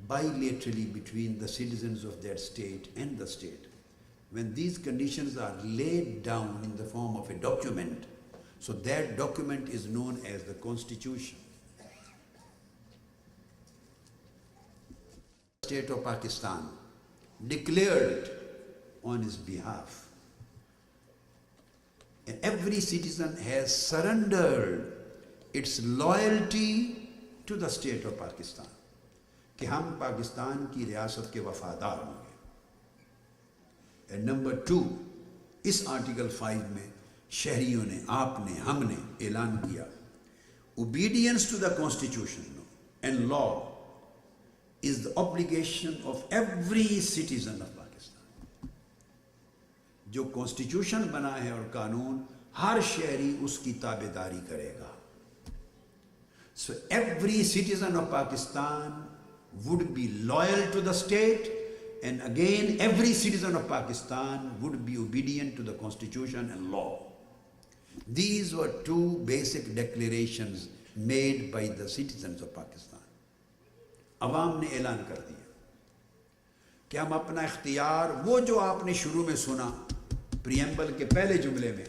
bilaterally between the citizens of that state and the state, when these conditions are laid down in the form of a document, so that document is known as the Constitution. The state of Pakistan declared it on his behalf. And every citizen has surrendered its loyalty to the state of Pakistan. کہ ہم پاکستان کی ریاست کے وفادار ہوں گے. And number 2, us article 5 میں شہریوں نے، آپ نے، ہم نے اعلان کیا، obedience to the constitution and law is the obligation of every citizen of Pakistan. جو کانسٹیٹیوشن بنا ہے اور قانون، ہر شہری اس کی تابعداری کرے گا. So every citizen of Pakistan would be loyal to the state, and again every citizen of Pakistan would be obedient to the constitution and law. These were 2 basic declarations made by the citizens of Pakistan. عوام نے اعلان کر دیا کہ ہم اپنا اختیار، وہ جو آپ نے شروع میں سنا پریمبل کے پہلے جملے میں،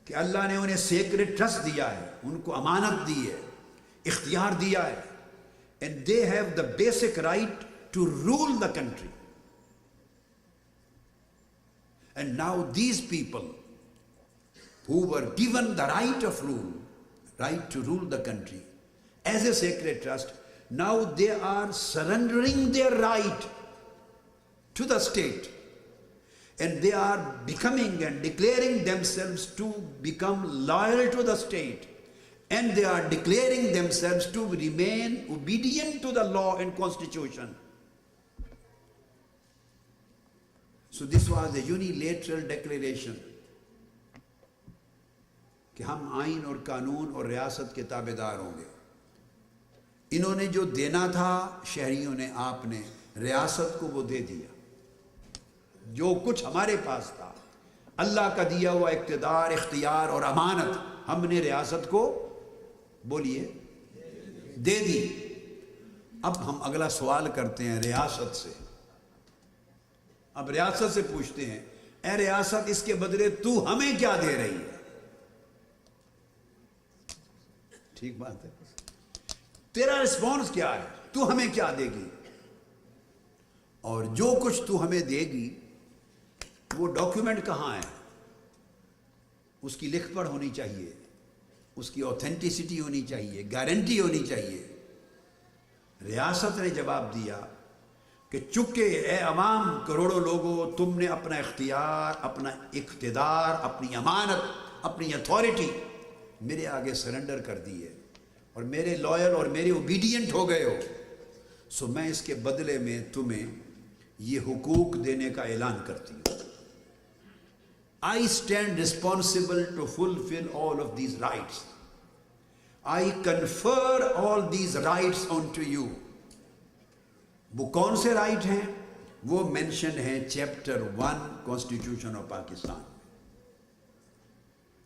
کہ اللہ نے انہیں سیکرٹ ٹرسٹ دیا ہے، ان کو امانت دی ہے، اختیار دیا ہے، and they have the basic right to rule the country. And now these people who were given the right to rule the country as a sacred trust, now they are surrendering their right to the state, and they are becoming and declaring themselves to become loyal to the state, and they are declaring themselves to remain obedient to the law and constitution. So this was a unilateral declaration کہ ہم آئین اور قانون اور ریاست کے تابعدار ہوں گے. انہوں نے جو دینا تھا شہریوں نے، آپ نے، ریاست کو وہ دے دیا. جو کچھ ہمارے پاس تھا، اللہ کا دیا ہوا اقتدار، اختیار اور امانت، ہم نے ریاست کو، بولیے، دے دی. اب ہم اگلا سوال کرتے ہیں ریاست سے. اب ریاست سے پوچھتے ہیں، اے ریاست، اس کے بدلے تو ہمیں کیا دے رہی ہے؟ ٹھیک بات ہے، تیرا رسپانس کیا ہے؟ تو ہمیں کیا دے گی؟ اور جو کچھ تو ہمیں دے گی وہ ڈاکیومنٹ کہاں ہے؟ اس کی لکھ پڑھ ہونی چاہیے، اس کی اوتھینٹسٹی ہونی چاہیے، گارنٹی ہونی چاہیے. ریاست نے جواب دیا کہ چونکہ اے عوام، کروڑوں لوگوں، تم نے اپنا اختیار، اپنا اقتدار، اپنی امانت، اپنی اتھارٹی میرے آگے سرنڈر کر دی ہے اور میرے لائل اور میرے اوبیڈینٹ ہو گئے ہو، سو میں اس کے بدلے میں تمہیں یہ حقوق دینے کا اعلان کرتی ہوں. I stand responsible to fulfill all of these rights. I confer all these rights onto you. وہ کون سے رائٹ ہیں؟ وہ مینشن ہیں chapter 1 constitution of Pakistan.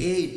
8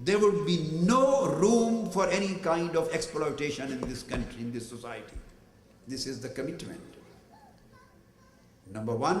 There would be no room for any kind of exploitation in this country, in this society. This is the commitment. Number 1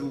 2,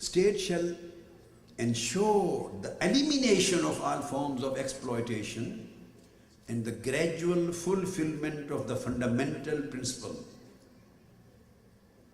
State shall ensure the elimination of all forms of exploitation and the gradual fulfillment of the fundamental principle.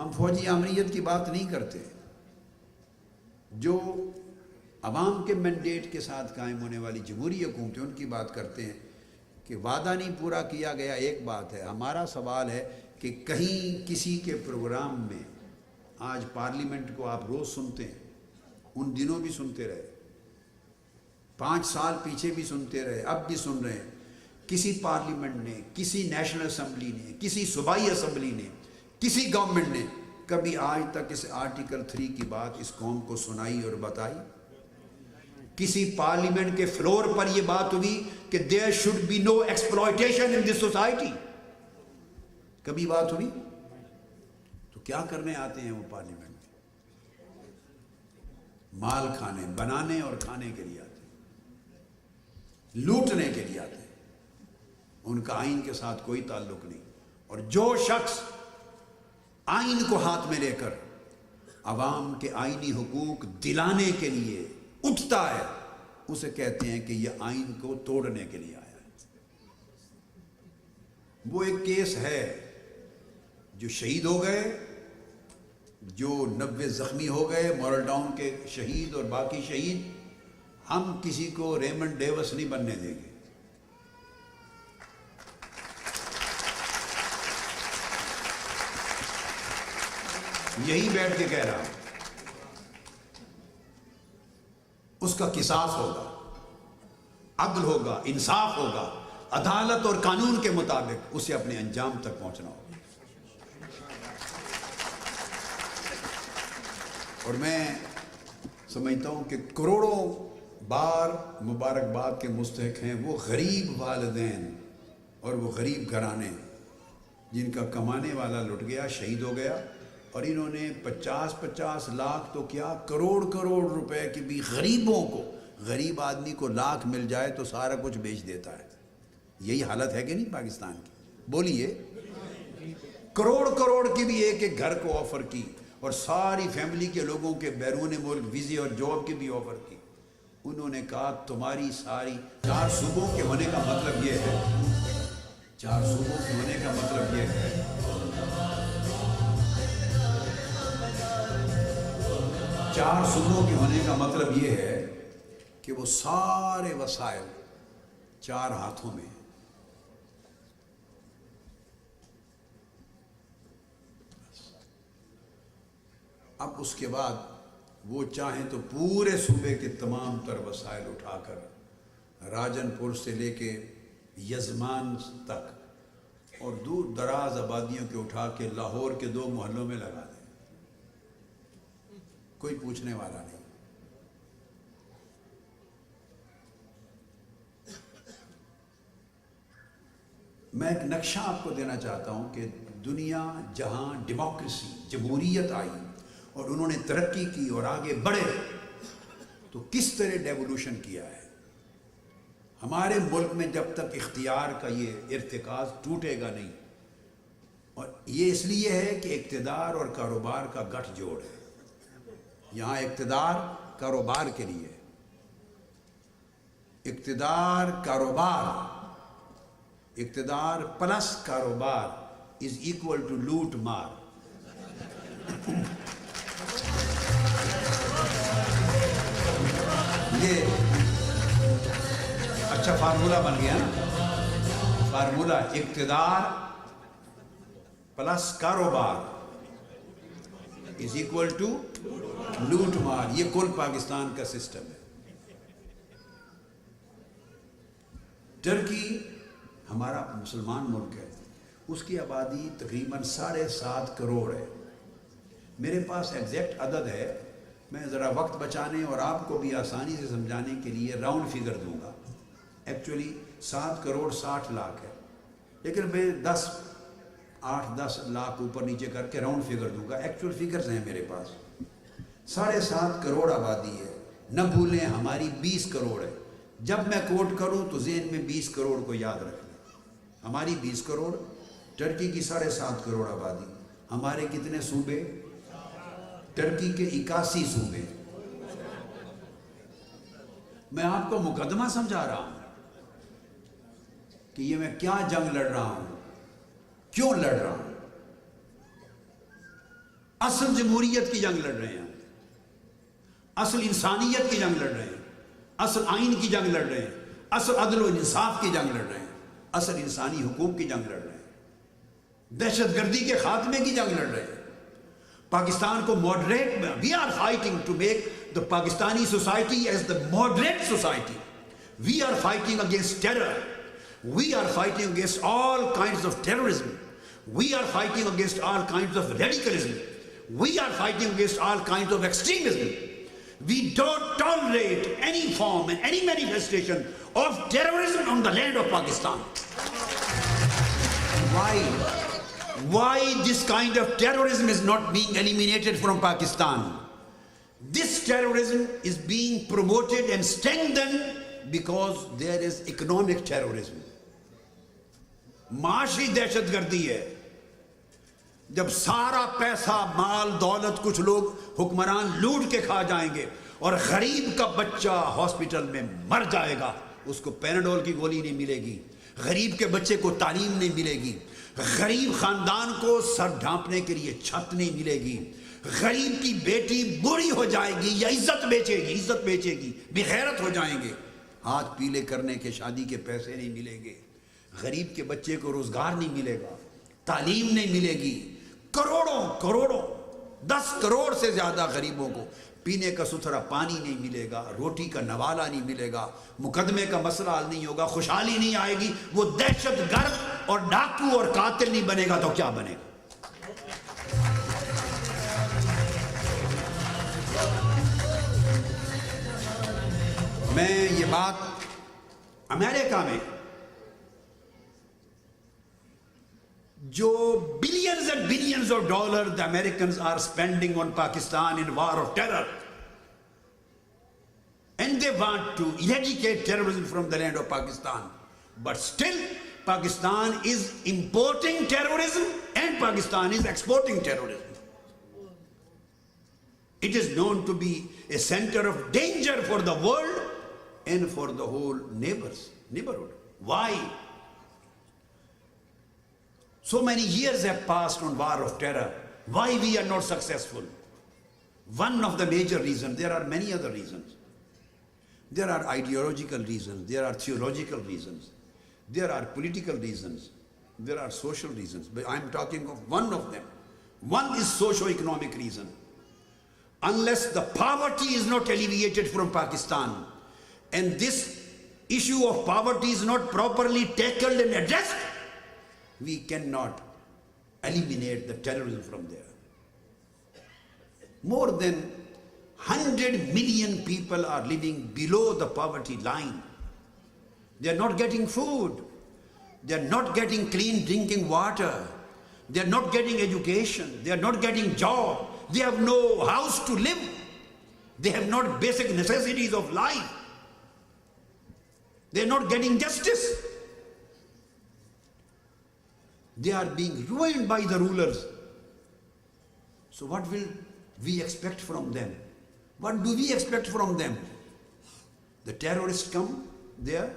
ہم فوجی آمریت کی بات نہیں کرتے، جو عوام کے mandate کے ساتھ قائم ہونے والی جمہوری حکومتیں ان کی بات کرتے ہیں کہ وعدہ نہیں پورا کیا گیا، ایک بات ہے۔ ہمارا سوال ہے کہ کہیں کسی کے پروگرام میں، آج پارلیمنٹ کو آپ روز سنتے ہیں، ان دنوں بھی سنتے رہے، 5 سال پیچھے بھی سنتے رہے، اب بھی سن رہے ہیں، کسی پارلیمنٹ نے، کسی نیشنل اسمبلی نے، کسی صوبائی اسمبلی نے، کسی گورنمنٹ نے کبھی آج تک اس آرٹیکل 3 کی بات اس قوم کو سنائی اور بتائی؟ کسی پارلیمنٹ کے فلور پر یہ بات ہوئی کہ there should be no exploitation in this society؟ کبھی بات ہوئی؟ تو کیا کرنے آتے ہیں وہ پارلیمنٹ میں؟ مال کھانے، بنانے اور کھانے کے لیے آتے ہیں، لوٹنے کے لیے آتے ہیں، ان کا آئین کے ساتھ کوئی تعلق نہیں۔ اور جو شخص آئین کو ہاتھ میں لے کر عوام کے آئینی حقوق دلانے کے لیے اٹھتا ہے، اسے کہتے ہیں کہ یہ آئین کو توڑنے کے لیے آیا ہے۔ وہ ایک کیس ہے، جو شہید ہو گئے، جو 90 زخمی ہو گئے، مورل ٹاؤن کے شہید اور باقی شہید، ہم کسی کو ریمنڈ ڈیوس نہیں بننے دیں گے۔ یہی بیٹھ کے کہہ رہا ہوں، اس کا قصاص ہوگا، عدل ہوگا، انصاف ہوگا، عدالت اور قانون کے مطابق اسے اپنے انجام تک پہنچنا ہوگا۔ اور میں سمجھتا ہوں کہ کروڑوں بار مبارکباد کے مستحق ہیں وہ غریب والدین اور وہ غریب گھرانے جن کا کمانے والا لٹ گیا، شہید ہو گیا، اور انہوں نے 50-50 لاکھ تو کیا، کروڑ روپے کی بھی غریبوں کو، غریب آدمی کو لاکھ مل جائے تو سارا کچھ بیچ دیتا ہے۔ یہی حالت ہے کہ نہیں پاکستان کی؟ بولیے۔ کروڑ کی بھی ایک گھر کو آفر کی، اور ساری فیملی کے لوگوں کے بیرون ملک ویزے اور جاب کی بھی آفر کی۔ انہوں نے کہا تمہاری ساری 4 صوبوں کے ہونے کا مطلب یہ ہے، 4 صوبوں کے ہونے کا مطلب یہ ہے، 4 صوبوں کے ہونے کا مطلب یہ ہے کہ وہ سارے وسائل 4 ہاتھوں میں ہیں۔ اب اس کے بعد وہ چاہیں تو پورے صوبے کے تمام تر وسائل اٹھا کر راجن پور سے لے کے یزمان تک اور دور دراز آبادیوں کے اٹھا کے لاہور کے 2 محلوں میں لگا دیں، کوئی پوچھنے والا نہیں۔ میں ایک نقشہ آپ کو دینا چاہتا ہوں کہ دنیا جہاں ڈیموکریسی، جمہوریت آئی اور انہوں نے ترقی کی اور آگے بڑھے تو کس طرح ڈیولوشن کیا ہے۔ ہمارے ملک میں جب تک اختیار کا یہ ارتکاز ٹوٹے گا نہیں، اور یہ اس لیے ہے کہ اقتدار اور کاروبار کا گٹھ جوڑ ہے۔ یہاں اقتدار کاروبار کے لیے، اقتدار کاروبار، اقتدار پلس کاروبار از ایکول ٹو لوٹ مار۔ یہ اچھا فارمولہ بن گیا نا، فارمولہ اقتدار پلس کاروبار از ایکول ٹو لوٹ مار۔ یہ کل پاکستان کا سسٹم ہے۔ ٹرکی ہمارا مسلمان ملک ہے، اس کی آبادی تقریباً 7.5 کروڑ ہے۔ میرے پاس ایگزیکٹ عدد ہے، میں ذرا وقت بچانے اور آپ کو بھی آسانی سے سمجھانے کے لیے راؤنڈ فگر دوں گا۔ ایکچولی 7 کروڑ 60 لاکھ ہے، لیکن میں 8-10 لاکھ اوپر نیچے کر کے راؤنڈ فگر دوں گا، ایکچوئل فگرز ہیں میرے پاس۔ 7.5 کروڑ آبادی ہے، نہ بھولیں ہماری 20 کروڑ ہے۔ جب میں کوٹ کروں تو ذہن میں 20 کروڑ کو یاد رکھ لیں۔ ہماری 20 کروڑ، ٹرکی کی 7.5 کروڑ آبادی، ہمارے کتنے صوبے؟ ٹرکی کے 81 صوبے۔ میں آپ کو مقدمہ سمجھا رہا ہوں کہ یہ میں کیا جنگ لڑ رہا ہوں، کیوں لڑ رہا ہوں۔ اصل جمہوریت کی جنگ لڑ رہے ہیں, اصل انسانیت کی جنگ لڑ رہے ہیں, اصل آئین کی جنگ لڑ رہے ہیں, اصل عدل و انصاف کی جنگ لڑ رہے ہیں, اصل انسانی حقوق کی جنگ لڑ رہے ہیں, دہشت گردی کے خاتمے کی جنگ لڑ رہے ہیں. پاکستان کو moderate, we are fighting to make the Pakistani society as the moderate society. We are fighting against terror. We are fighting against all kinds of terrorism. We are fighting against all kinds of radicalism. We are fighting against all kinds of extremism. We don't tolerate any form and any manifestation of terrorism on the land of Pakistan. Why this kind of terrorism is not being eliminated from Pakistan? This terrorism is being promoted and strengthened because there is economic terrorism. معاشی دہشت گردی ہے. جب سارا پیسہ مال دولت کچھ لوگ حکمران لوٹ کے کھا جائیں گے اور غریب کا بچہ ہاسپٹل میں مر جائے گا, اس کو پیناڈول کی گولی نہیں ملے گی, غریب کے بچے کو تعلیم نہیں ملے گی, غریب خاندان کو سر ڈھانپنے کے لیے چھت نہیں ملے گی, غریب کی بیٹی بری ہو جائے گی یا عزت بیچے گی, بے غیرت ہو جائیں گے, ہاتھ پیلے کرنے کے شادی کے پیسے نہیں ملیں گے, غریب کے بچے کو روزگار نہیں ملے گا, تعلیم نہیں ملے گی, کروڑوں 10 کروڑ سے زیادہ غریبوں کو پینے کا ستھرا پانی نہیں ملے گا, روٹی کا نوالا نہیں ملے گا, مقدمے کا مسئلہ حل نہیں ہوگا, خوشحالی نہیں آئے گی. وہ دہشت گرد اور ڈاکو اور قاتل نہیں بنے گا تو کیا بنے گا؟ میں یہ بات امریکہ میں جو billions and billions of dollars the Americans are spending on Pakistan in war of terror, and they want to eradicate terrorism from the land of Pakistan, but still Pakistan is importing terrorism and Pakistan is exporting terrorism. It is known to be a center of danger for the world and for the whole neighborhood. Why? So many years have passed on war of terror. Why we are not successful? One of the major reasons, there are many other reasons. There are ideological reasons, there are theological reasons, there are political reasons, there are social reasons. But I'm talking of one of them. One is socio-economic reason. Unless the poverty is not alleviated from Pakistan, and this issue of poverty is not properly tackled and addressed, we cannot eliminate the terrorism from there. More than 100 million people are living below the poverty line. They are not getting food. They are not getting clean drinking water. They are not getting education. They are not getting job. They have no house to live. They have not basic necessities of life. They are not getting justice. They are being ruined by the rulers. So what will we expect from them? What do we expect from them? The terrorists come there,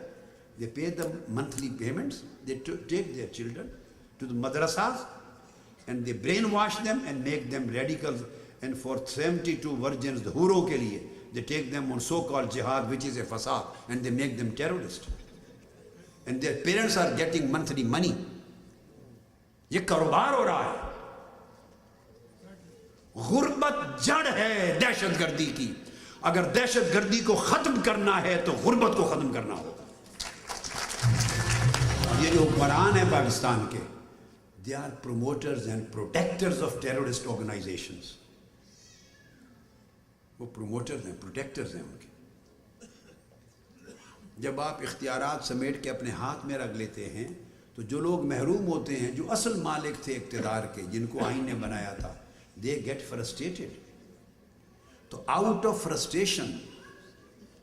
they pay them monthly payments, they take their children to the madrasas and they brainwash them and make them radicals. And for 72 virgins, the huro ke liye, they take them on so-called jihad, which is a fasad, and they make them terrorists. And their parents are getting monthly money. یہ کاروبار ہو رہا ہے. غربت جڑ ہے دہشت گردی کی. اگر دہشت گردی کو ختم کرنا ہے تو غربت کو ختم کرنا ہوگا. یہ جو حکمران ہیں پاکستان کے, they are promoters and protectors of terrorist organizations. وہ پروموٹرز ہیں, پروٹیکٹرز ہیں ان کے. جب آپ اختیارات سمیٹ کے اپنے ہاتھ میں رکھ لیتے ہیں تو جو لوگ محروم ہوتے ہیں, جو اصل مالک تھے اقتدار کے, جن کو آئین نے بنایا تھا, they get frustrated. تو out of frustration,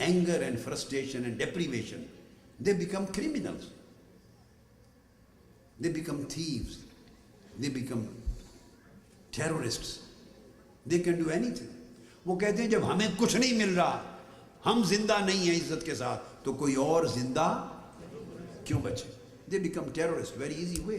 anger and frustration and deprivation, they become criminals. They become thieves. They become terrorists. They can do anything. وہ کہتے ہیں جب ہمیں کچھ نہیں مل رہا, ہم زندہ نہیں ہیں عزت کے ساتھ, تو کوئی اور زندہ کیوں بچے. They become terrorists, very easy way.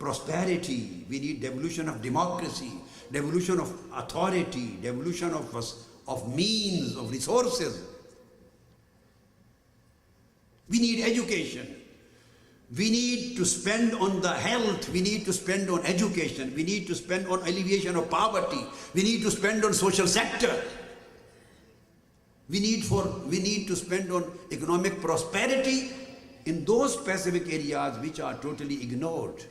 prosperity, we need devolution of democracy, devolution of authority, devolution of means, of resources. We need education. We need to spend on the health, we need to spend on education, we need to spend on alleviation of poverty, we need to spend on social sector. We need to spend on economic prosperity in those specific areas which are totally ignored.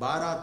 12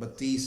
32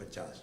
50,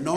9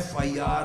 FIR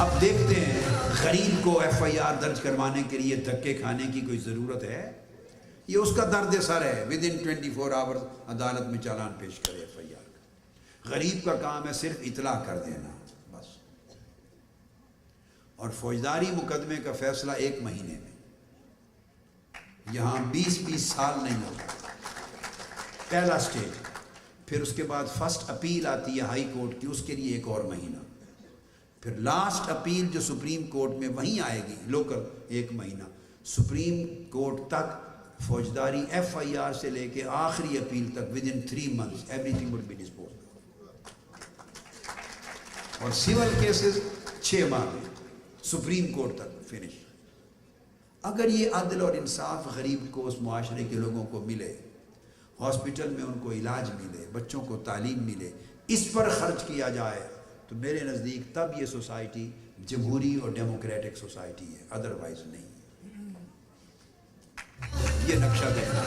اب دیکھتے ہیں غریب کو FIR درج کروانے کے لیے دھکے کھانے کی کوئی ضرورت ہے؟ یہ اس کا درد سر ہے، ودن 24 آورز عدالت میں چالان پیش کرے FIR کا۔ غریب کا کام ہے صرف اطلاع کر دینا بس، اور فوجداری مقدمے کا فیصلہ 1 مہینے میں، یہاں 20 سال نہیں ہوتا، پہلا سٹیج۔ پھر اس کے بعد فرسٹ اپیل آتی ہے ہائی کورٹ کی، اس کے لیے 1 اور مہینہ، پھر لاسٹ اپیل جو سپریم کورٹ میں وہیں آئے گی لوکل 1 مہینہ، سپریم کورٹ تک فوجداری FIR سے لے کے آخری اپیل تک ودن 3 months everything would be disposed، اور سول کیسز 6 ماہ میں سپریم کورٹ تک فنش۔ اگر یہ عدل اور انصاف غریب کو، اس معاشرے کے لوگوں کو ملے، ہاسپٹل میں ان کو علاج ملے، بچوں کو تعلیم ملے، اس پر خرچ کیا جائے، تو میرے نزدیک تب یہ سوسائٹی جمہوری اور ڈیموکریٹک سوسائٹی ہے، ادروائز نہیں۔ یہ نقشہ دیکھنا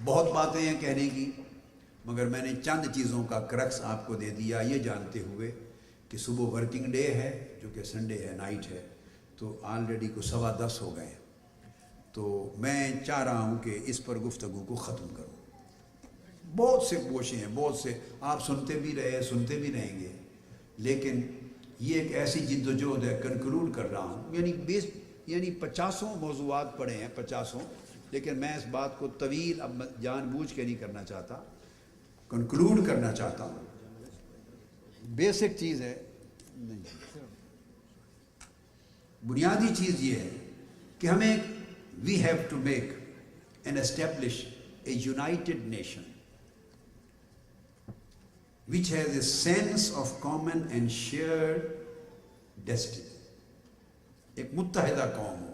بہت باتیں ہیں کہنے کی، مگر میں نے چند چیزوں کا کرکس آپ کو دے دیا، یہ جانتے ہوئے کہ صبح ورکنگ ڈے ہے، جو کہ سنڈے ہے، نائٹ ہے، تو آلریڈی کو 10:15 ہو گئے، تو میں چاہ رہا ہوں کہ اس پر گفتگو کو ختم کروں۔ بہت سے گوشے ہیں، بہت سے آپ سنتے بھی رہے، سنتے بھی رہیں گے، لیکن یہ ایک ایسی جد و جہد ہے، کنکلوڈ کر رہا ہوں، یعنی 50 موضوعات پڑے ہیں، 50، لیکن میں اس بات کو طویل اب جان بوجھ کے نہیں کرنا چاہتا، کنکلوڈ کرنا چاہتا ہوں۔ بیسک چیز ہے، بنیادی چیز یہ ہے کہ ہمیں we have to make and establish a united nation which has a sense of common and shared destiny، ایک متحدہ قوم ہو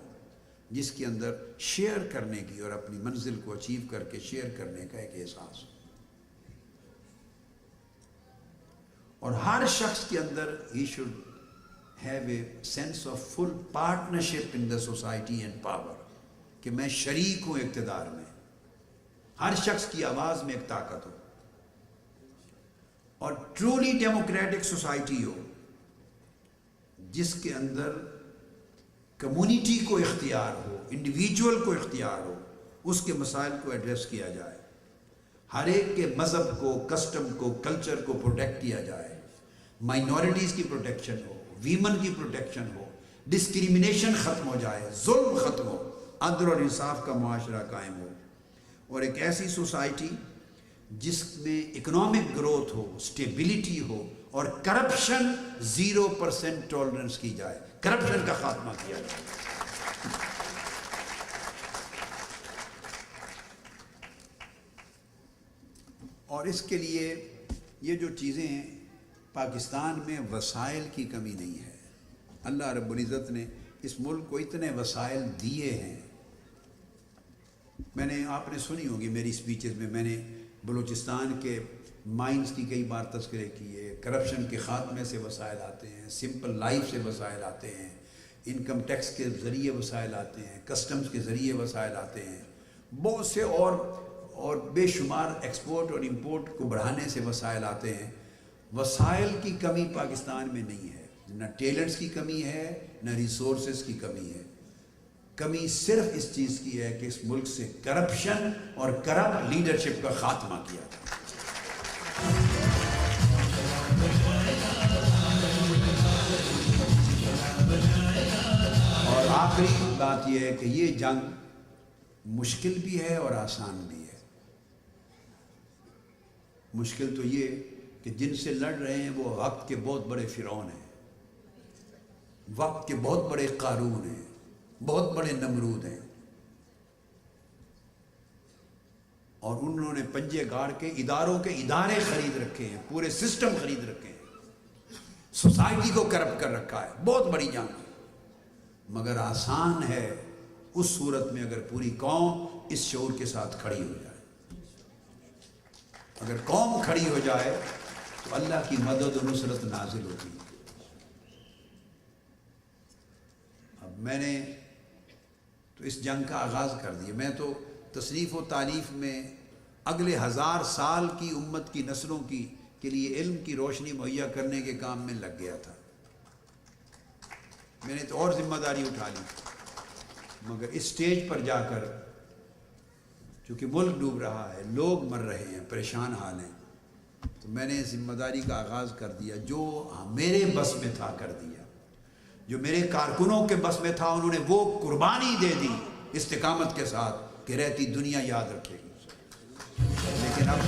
جس کے اندر شیئر کرنے کی اور اپنی منزل کو اچیو کر کے شیئر کرنے کا ایک احساس ہو، اور ہر شخص کے اندر he should have a sense of full partnership in the society and power، کہ میں شریک ہوں اقتدار میں، ہر شخص کی آواز میں ایک طاقت ہو، اور ٹرولی ڈیموکریٹک سوسائٹی ہو جس کے اندر کمیونٹی کو اختیار ہو، انڈیویجول کو اختیار ہو، اس کے مسائل کو ایڈریس کیا جائے، ہر ایک کے مذہب کو، کسٹم کو، کلچر کو پروٹیکٹ کیا جائے، مائنورٹیز کی پروٹیکشن ہو، ویمن کی پروٹیکشن ہو، ڈسکریمنیشن ختم ہو جائے، ظلم ختم ہو، عدل اور انصاف کا معاشرہ قائم ہو، اور ایک ایسی سوسائٹی جس میں اکنامک گروتھ ہو، سٹیبلٹی ہو، اور کرپشن 0% ٹالرنس کی جائے، کرپشن کا خاتمہ کیا جائے۔ اور اس کے لیے یہ جو چیزیں ہیں، پاکستان میں وسائل کی کمی نہیں ہے، اللہ رب العزت نے اس ملک کو اتنے وسائل دیے ہیں۔ میں نے، آپ نے سنی ہوگی میری سپیچز میں نے بلوچستان کے مائنز کی کئی بار تذکرے کیے، کرپشن کے خاتمے سے وسائل آتے ہیں، سمپل لائف سے وسائل آتے ہیں، انکم ٹیکس کے ذریعے وسائل آتے ہیں، کسٹمز کے ذریعے وسائل آتے ہیں، بہت سے اور بے شمار ایکسپورٹ اور امپورٹ کو بڑھانے سے وسائل آتے ہیں۔ وسائل کی کمی پاکستان میں نہیں ہے، نہ ٹیلنٹس کی کمی ہے، نہ ریسورسز کی کمی ہے، کمی صرف اس چیز کی ہے کہ اس ملک سے کرپشن اور کرپٹ لیڈرشپ کا خاتمہ کیا جائے۔ اور آخری بات یہ ہے کہ یہ جنگ مشکل بھی ہے اور آسان بھی ہے۔ مشکل تو یہ کہ جن سے لڑ رہے ہیں وہ وقت کے بہت بڑے فرعون ہیں، وقت کے بہت بڑے قارون ہیں، بہت بڑے نمرود ہیں، اور انہوں نے پنجے گاڑ کے اداروں کے ادارے خرید رکھے ہیں، پورے سسٹم خرید رکھے ہیں، سوسائٹی کو کرپٹ کر رکھا ہے۔ بہت بڑی جنگ ہے، مگر آسان ہے اس صورت میں اگر پوری قوم اس شعور کے ساتھ کھڑی ہو جائے۔ اگر قوم کھڑی ہو جائے تو اللہ کی مدد و نصرت نازل ہوتی ہے۔ اب میں نے تو اس جنگ کا آغاز کر دیا، میں تو تصنیف و تالیف میں اگلے 1000 سال کی امت کی نسلوں کے لیے علم کی روشنی مہیا کرنے کے کام میں لگ گیا تھا۔ میں نے تو اور ذمہ داری اٹھا لی، مگر اس سٹیج پر جا کر چونکہ ملک ڈوب رہا ہے، لوگ مر رہے ہیں، پریشان حال ہیں، تو میں نے ذمہ داری کا آغاز کر دیا۔ جو میرے بس میں تھا کر دیا، جو میرے کارکنوں کے بس میں تھا انہوں نے وہ قربانی دے دی استقامت کے ساتھ کہ رہتی دنیا یاد رکھے گی۔ لیکن اب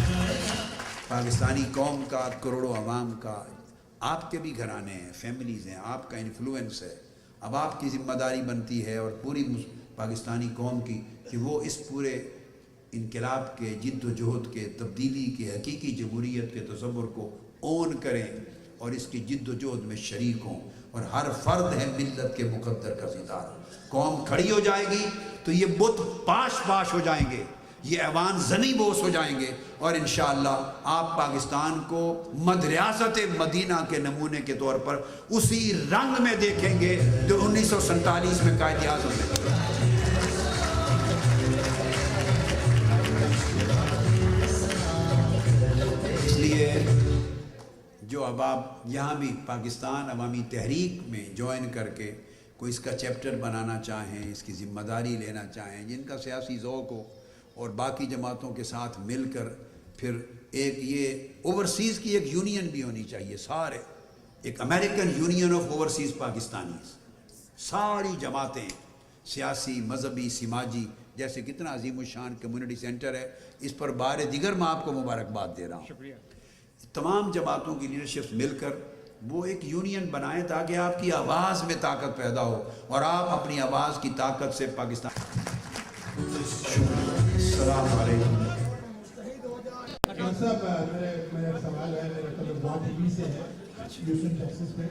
پاکستانی قوم کا، کروڑوں عوام کا، آپ کے بھی گھرانے ہیں، فیملیز ہیں، آپ کا انفلوئنس ہے، اب آپ کی ذمہ داری بنتی ہے اور پوری پاکستانی قوم کی کہ وہ اس پورے انقلاب کے، جد و جہد کے، تبدیلی کے، حقیقی جمہوریت کے تصور کو اون کریں اور اس کی جد و جہد میں شریک ہوں، اور ہر فرد ہے ملت کے مقدر کا ستارہ۔ قوم کھڑی ہو جائے گی تو یہ بت پاش پاش ہو جائیں گے، یہ ایوان زنی بوس ہو جائیں گے، اور انشاءاللہ آپ پاکستان کو مدریاست مدینہ کے نمونے کے طور پر اسی رنگ میں دیکھیں گے جو 1947 میں قائد اعظم نے دیکھا۔ اس لیے جو اب آپ یہاں بھی پاکستان عوامی تحریک میں جوائن کر کے کوئی اس کا چیپٹر بنانا چاہیں، اس کی ذمہ داری لینا چاہیں، جن کا سیاسی ذوق ہو، اور باقی جماعتوں کے ساتھ مل کر پھر ایک یہ اوورسیز کی ایک یونین بھی ہونی چاہیے، سارے ایک American union of overseas Pakistanis, ساری جماعتیں سیاسی، مذہبی، سماجی، جیسے کتنا عظیم الشان کمیونٹی سینٹر ہے، اس پر بار دیگر میں آپ کو مبارکباد دے رہا ہوں۔ تمام جماعتوں کی لیڈرشپ مل کر وہ ایک یونین بنائیں تاکہ آپ کی آواز میں طاقت پیدا ہو اور آپ اپنی آواز کی طاقت سے پاکستان۔ السلام علیکم۔ صاحب میرا سوال ہے، میرا طلب بہت ہی سے ہے ہیوسٹن ٹیکساس میں۔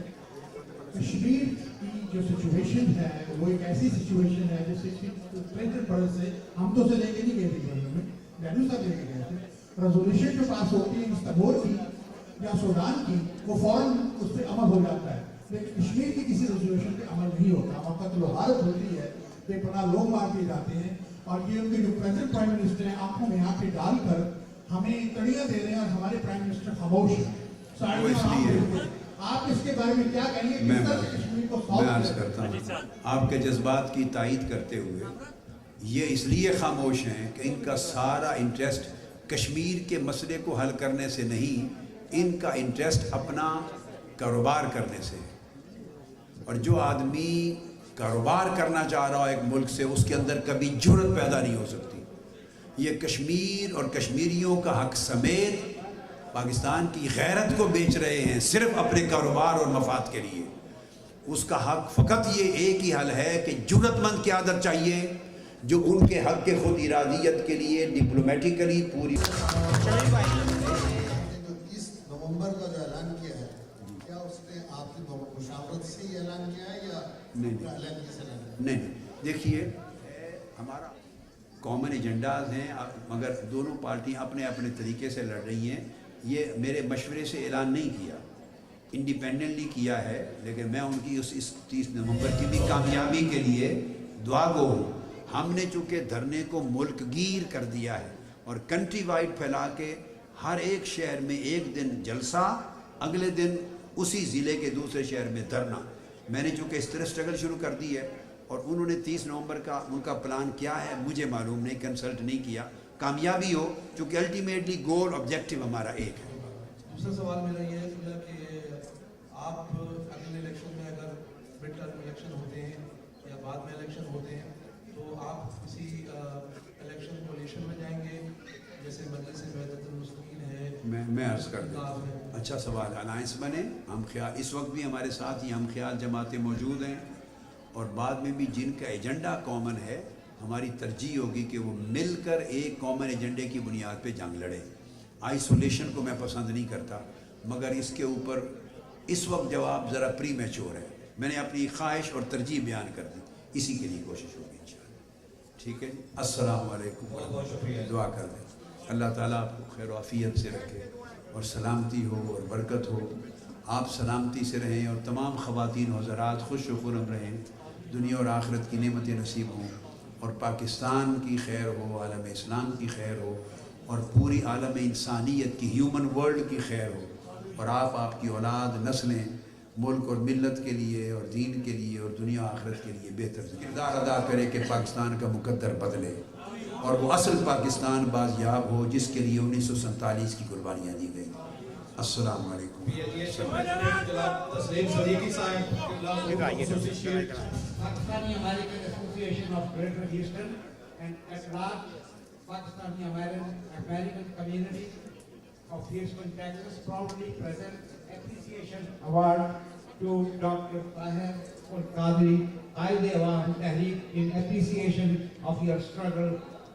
کشمیر کی جو سچویشن ہے وہ ایک ایسی سچویشن ہے جیسے کہ پرنٹڈ برس سے ہم تو سے لے کے نہیں گئے تھے گورنمنٹ میں، ڈینو صاحب لے کے گئے تھے۔ ریزولوشن جو پاس ہوتی ہے استنبول کی یا سوڈان کی، وہ فوراً اس پہ عمل ہو جاتا ہے، لیکن کشمیر کی کسی ریزولوشن پہ عمل نہیں ہوتا، وہاں قتل و غارت ہوتی ہے، بے پناہ لوگ مار دیے جاتے ہیں، اور یہ ان کے جو پریزنٹ پرائم منسٹر ہیں آنکھوں میں آنکھیں ڈال کر ہمیں تڑیاں دے رہے ہیں، اور ہمارے پرائم منسٹر خاموش ہیں۔ آپ اس کے بارے میں کیا کہیں گے؟ کس طرح سے کشمیر کو میں عرض کرتا ہوں، آپ کے جذبات کی تائید کرتے ہوئے، یہ اس لیے خاموش ہیں کہ ان کا سارا انٹرسٹ کشمیر کے مسئلے کو حل کرنے سے نہیں، ان کا انٹرسٹ اپنا کاروبار کرنے سے، اور جو آدمی کاروبار کرنا چاہ رہا ہو ایک ملک سے، اس کے اندر کبھی جرأت پیدا نہیں ہو سکتی۔ یہ کشمیر اور کشمیریوں کا حق سمیت پاکستان کی غیرت کو بیچ رہے ہیں صرف اپنے کاروبار اور مفاد کے لیے۔ اس کا حق فقط یہ ایک ہی حل ہے کہ جرأت مند قیادت چاہیے جو ان کے حق کے خود ارادیت کے لیے ڈپلومیٹیکلی پوری۔ 30 نومبر کا جو اعلان کیا ہے، کیا اس نے آپ کی مشاورت سے ہی اعلان کیا ہے یا نہیں، دیکھیے ہمارا کامن ایجنڈاز ہیں، مگر دونوں پارٹیاں اپنے اپنے طریقے سے لڑ رہی ہیں۔ یہ میرے مشورے سے اعلان نہیں کیا، انڈیپینڈنٹلی کیا ہے، لیکن میں ان کی اس 30 نومبر کی بھی کامیابی کے لیے دعا گو ہوں۔ ہم نے چونکہ دھرنے کو ملک گیر کر دیا ہے اور کنٹری وائڈ پھیلا کے ہر ایک شہر میں ایک دن جلسہ، اگلے دن اسی ضلع کے دوسرے شہر میں دھرنا، میں نے چونکہ اس طرح سٹرگل شروع کر دی ہے، اور انہوں نے 30 نومبر کا ان کا پلان کیا ہے مجھے معلوم نہیں، کنسلٹ نہیں کیا، کامیابی ہو، چونکہ الٹیمیٹلی گول آبجیکٹیو ہمارا ایک ہے۔ دوسرا سوال میرا یہ ہے کہ آپ اگلے الیکشن میں اگر مڈ ٹرم الیکشن ہوتے ہیں یا بعد میں الیکشن ہوتے ہیں تو آپ کسی الیکشن کولیشن میں جائیں گے جیسے مجلس وحدت المسلمین ہے؟ میں عرض کر دوں، اچھا سوال، الائنس بنے، ہم خیال اس وقت بھی ہمارے ساتھ یہ ہم خیال جماعتیں موجود ہیں، اور بعد میں بھی جن کا ایجنڈا کامن ہے ہماری ترجیح ہوگی کہ وہ مل کر ایک کامن ایجنڈے کی بنیاد پہ جنگ لڑیں۔ آئسولیشن کو میں پسند نہیں کرتا، مگر اس کے اوپر اس وقت جواب ذرا پری میچور ہے، میں نے اپنی خواہش اور ترجیح بیان کر دی، اسی کے لیے کوشش ہوگی انشاءاللہ۔ ٹھیک ہے جی، السلام علیکم، دعا کر دیں اللہ تعالیٰ آپ کو خیر و عافیت سے رکھے اور سلامتی ہو اور برکت ہو، آپ سلامتی سے رہیں اور تمام خواتین و حضرات خوش و خرم رہیں، دنیا اور آخرت کی نعمتیں نصیب ہوں، اور پاکستان کی خیر ہو، عالم اسلام کی خیر ہو، اور پوری عالم انسانیت کی، ہیومن ورلڈ کی خیر ہو، اور آپ کی اولاد، نسلیں ملک اور ملت کے لیے اور دین کے لیے اور دنیا آخرت کے لیے بہتر کردار ادا کرے کہ پاکستان کا مقدر بدلے اور وہ اصل پاکستان بازیاب ہو جس کے لیے 1947 کی قربانیاں دی گئی. السلام علیکم. Pakistani American Association of Greater Eastern and at large Pakistani American community of Houston, Texas proudly present appreciation award to Dr. Tahir Al-Qadri, Qaid-e-Awam Tehreek, in appreciation of your struggle,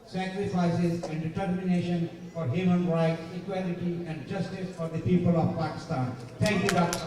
sacrifices and determination for human rights, equality and justice for the people of Pakistan. Thank you, Dr.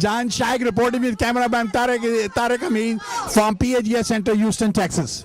John Shaik reporting with cameraman Tariq Amin from PAGS Center, Houston, Texas.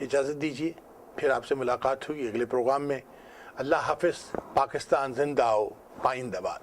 اجازت دیجیے، پھر آپ سے ملاقات ہوگی اگلے programme میں۔ اللہ حافظ، پاکستان زندہ ہو، پائندہ باد۔